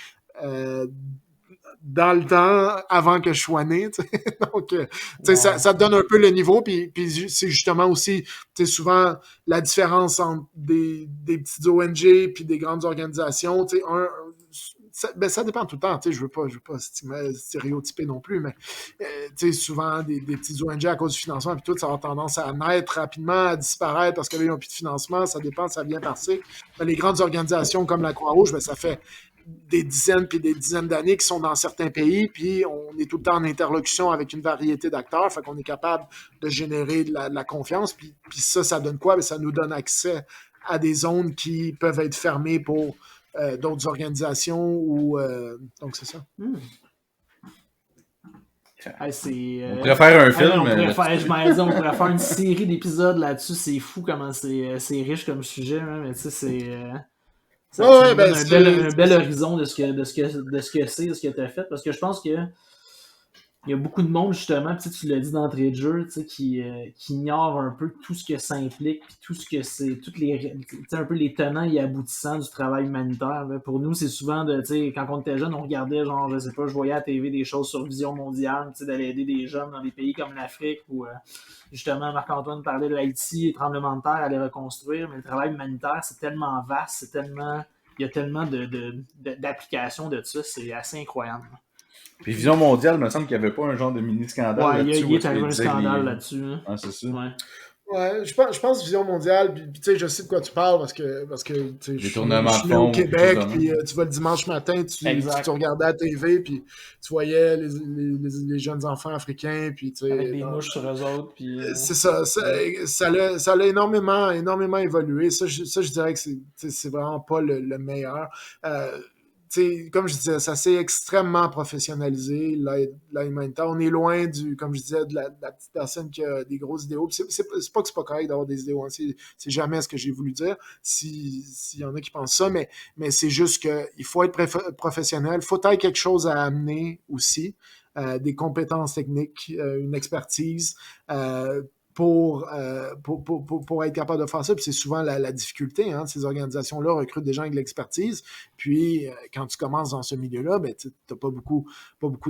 dans le temps, avant que je sois né, tu sais. Donc, tu sais, ça te donne un peu le niveau, puis c'est justement aussi, tu sais, souvent, la différence entre des petites ONG puis des grandes organisations, tu sais, ça dépend tout le temps, tu sais, je veux pas stéréotyper non plus, mais, tu sais, souvent, des petites ONG, à cause du financement, puis tout, ça a tendance à naître rapidement, à disparaître, parce que là, ils n'ont plus de financement, ça dépend, ça vient passer. Les grandes organisations comme la Croix-Rouge, ben, ça fait des dizaines puis des dizaines d'années qui sont dans certains pays, puis on est tout le temps en interlocution avec une variété d'acteurs, fait qu'on est capable de générer de la confiance, puis ça donne quoi? Bien, ça nous donne accès à des zones qui peuvent être fermées pour d'autres organisations, ou donc c'est ça. On pourrait faire un film. On pourrait faire une série d'épisodes là-dessus. C'est fou comment c'est riche comme sujet. Hein, mais tu sais, ça nous donne un bel horizon de ce que c'est, de ce que tu as fait. Parce que je pense que il y a beaucoup de monde, justement, tu l'as dit d'entrée de jeu, qui ignore un peu tout ce que ça implique, puis tout ce que c'est, un peu les tenants et aboutissants du travail humanitaire. Là. Pour nous, c'est souvent, quand on était jeune, on regardait, genre, je sais pas, je voyais à la TV des choses sur Vision mondiale, d'aller aider des jeunes dans des pays comme l'Afrique, où, justement, Marc-Antoine parlait de Haïti, les tremblements de terre, à les reconstruire, mais le travail humanitaire, c'est tellement vaste, il y a tellement d'applications de ça, c'est assez incroyable. Puis Vision mondiale, il me semble qu'il n'y avait pas un genre de mini-scandale là-dessus. Ouais, il y a un scandale là-dessus. Hein. Ah, c'est ça. Ouais, je pense Vision mondiale, puis tu sais, je sais de quoi tu parles parce que je suis né au Québec, puis tu vas le dimanche matin, tu regardais la TV, puis tu voyais les jeunes enfants africains, puis tu sais... Avec des mouches sur eux autres, puis... C'est ça, ça a énormément évolué. Ça, je dirais que c'est vraiment pas le meilleur. Comme je disais, ça s'est extrêmement professionnalisé, l'humanitaire. On est loin comme je disais, de la petite personne qui a des grosses idéaux. C'est pas que c'est pas correct d'avoir des idéaux, hein. C'est jamais ce que j'ai voulu dire, s'il y en a qui pensent ça, mais c'est juste qu'il faut être professionnel, il faut avoir quelque chose à amener aussi, des compétences techniques, une expertise, pour être capable de faire ça. Puis c'est souvent la difficulté. Hein. Ces organisations-là recrutent des gens avec de l'expertise. Puis quand tu commences dans ce milieu-là, ben, tu n'as pas beaucoup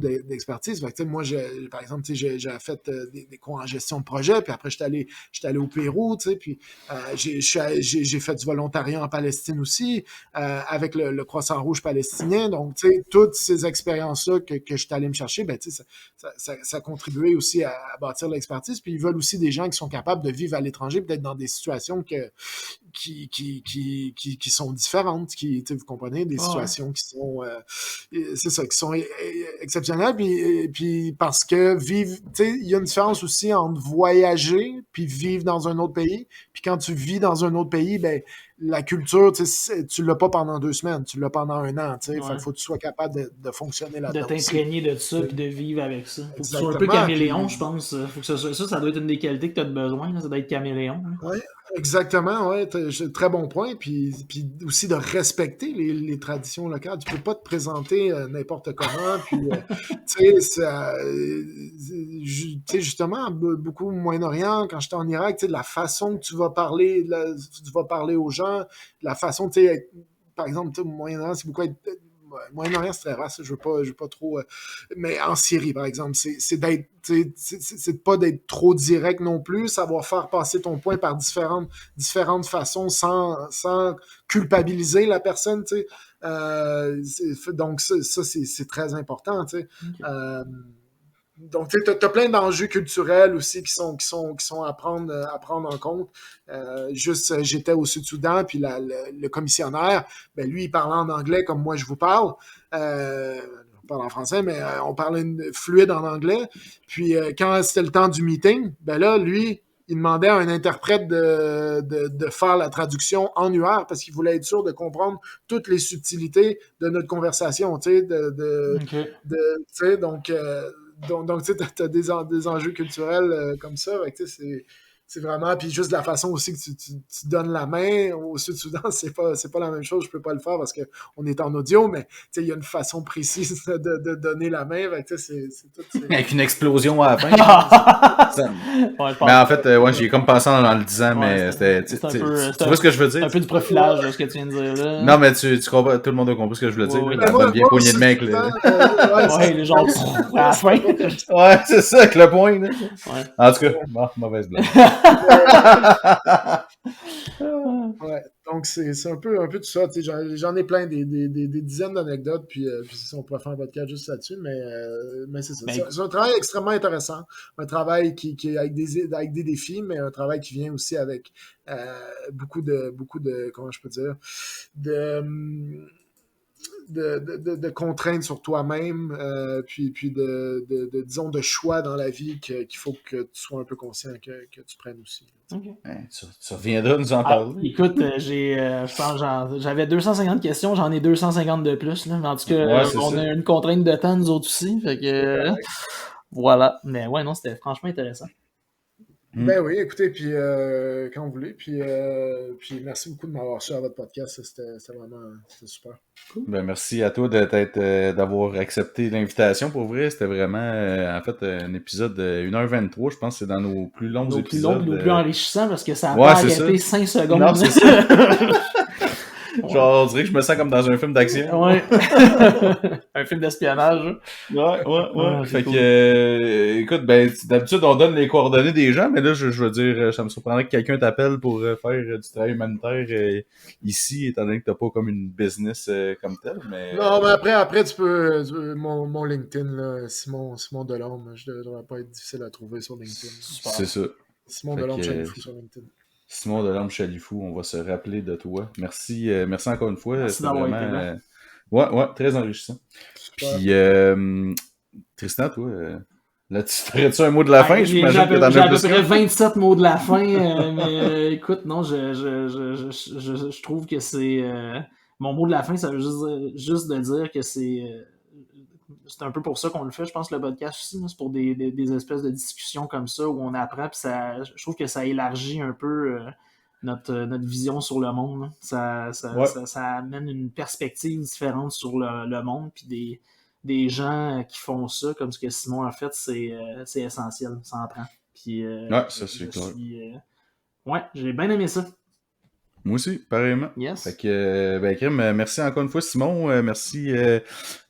d'expertise. Fait que, moi, par exemple, j'ai fait des cours en gestion de projet. Puis après, j'étais allé au Pérou. Puis j'ai fait du volontariat en Palestine aussi, avec le Croissant-Rouge palestinien. Donc, toutes ces expériences-là que je suis allé me chercher, ben, ça a contribué aussi à bâtir l'expertise. Puis ils veulent aussi des gens qui sont capables de vivre à l'étranger, peut-être dans des situations qui sont différentes, vous comprenez, des situations qui sont c'est ça, qui sont exceptionnelles, puis parce que vivre, il y a une différence aussi entre voyager puis vivre dans un autre pays, puis quand tu vis dans un autre pays, ben la culture, tu l'as pas pendant 2 semaines, tu l'as pendant 1 an, il faut que tu sois capable de fonctionner là-dedans. De t'imprégner de ça, puis de vivre avec ça. Faut que tu sois un peu caméléon, je pense. Faut que ça doit être une des qualités que tu as besoin, là, ça doit être caméléon. Hein. Oui, exactement, ouais, très bon point, puis aussi de respecter les traditions locales. Tu peux pas te présenter n'importe comment, puis tu sais, justement, beaucoup au Moyen-Orient, quand j'étais en Irak, la façon que tu vas parler aux gens, la façon, par exemple, au Moyen-Orient, c'est beaucoup être... Moyen-Orient, c'est très rare, je veux pas trop... mais en Syrie, par exemple, c'est de pas d'être trop direct non plus, savoir faire passer ton point par différentes façons sans culpabiliser la personne, tu sais. Donc, ça c'est très important, tu sais. Okay. Donc, tu as plein d'enjeux culturels aussi qui sont à prendre en compte. J'étais au Sud-Soudan, puis le commissionnaire, ben lui, il parlait en anglais comme moi je vous parle. On parle en français, mais on parlait fluide en anglais. Puis quand c'était le temps du meeting, ben là, lui, il demandait à un interprète de faire la traduction en UR parce qu'il voulait être sûr de comprendre toutes les subtilités de notre conversation, tu sais, donc tu sais, t'as des enjeux culturels comme ça. C'est vraiment... Puis juste la façon aussi que tu donnes la main au Sud-Soudan, c'est pas la même chose. Je peux pas le faire parce qu'on est en audio, mais il y a une façon précise de donner la main. C'est tout... Avec une explosion à la fin. Mais en fait, j'ai comme passé en le disant, mais c'était... Tu vois ce que je veux dire? C'est un peu du profilage, là, ce que tu viens de dire. Là. Non, mais tu comprends, tout le monde a compris ce que je voulais dire. La bonne vieille poignée de main avec les gens à la fin. Ouais, c'est ça, avec le point. Là. Ouais. En tout cas, mauvaise blague. Ouais, donc c'est un peu tout ça. J'en ai plein des dizaines d'anecdotes, puis on pourrait faire un podcast juste là-dessus, mais c'est ça. C'est un travail extrêmement intéressant. Un travail qui est avec des défis, mais un travail qui vient aussi avec beaucoup de comment je peux dire, de contraintes sur toi-même, puis disons, de choix dans la vie qu'il faut que tu sois un peu conscient que tu prennes aussi. Okay. Tu reviendras nous en parler. Écoute, je pense j'avais 250 questions, j'en ai 250 de plus. Là. Mais en tout cas, on a une contrainte de temps, nous autres aussi. Fait que, voilà. Mais ouais, non, c'était franchement intéressant. Ben oui, écoutez, puis quand vous voulez, puis merci beaucoup de m'avoir reçu à votre podcast, c'était super. Cool. Ben merci à toi d'avoir accepté l'invitation. Pour vrai, c'était vraiment en fait un épisode de 1h23, je pense que c'est dans nos plus longs épisodes. Nos plus enrichissants parce que ça a pas arrêté 5 secondes. Non, c'est ça. Genre, on dirait que je me sens comme dans un film d'action. Ouais. Un film d'espionnage. Ouais. Fait que, écoute, ben, d'habitude, on donne les coordonnées des gens, mais là, je veux dire, ça me surprendrait que quelqu'un t'appelle pour faire du travail humanitaire ici, étant donné que t'as pas comme une business comme telle, mais... Non, mais après, tu peux... mon LinkedIn, là, Simon Delorme, je devrais pas être difficile à trouver sur LinkedIn. C'est ça. Simon Delorme, Chalifou sur LinkedIn. Simon Delorme Chalifou, on va se rappeler de toi. Merci encore une fois. Merci d'avoir été là. Ouais, très enrichissant. Super. Puis, Tristan, toi, là, tu ferais-tu un mot de la fin? J'imagine que t'en as plus. J'ai à peu près 27 mots de la fin, mais écoute, non, je trouve que c'est... mon mot de la fin, ça veut juste de dire que c'est un peu pour ça qu'on le fait, je pense, le podcast aussi. C'est pour des espèces de discussions comme ça où on apprend. Puis je trouve que ça élargit un peu notre vision sur le monde. Ça amène une perspective différente sur le monde. Puis des gens qui font ça, comme ce que Simon a fait, c'est essentiel. Ça en prend. Puis, ça c'est clair. Ouais, j'ai bien aimé ça. Moi aussi, pareillement. Yes. Fait que, merci encore une fois, Simon. Merci,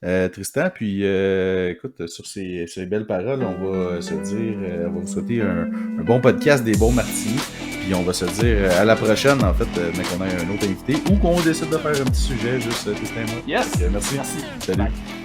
Tristan. Puis, écoute, sur ces belles paroles, on va se dire, on va vous souhaiter un bon podcast des bons martinis. Puis, on va se dire à la prochaine, en fait, mais qu'on ait un autre invité ou qu'on décide de faire un petit sujet, juste Tristan et moi. Yes. Fait que, merci. Salut. Bye.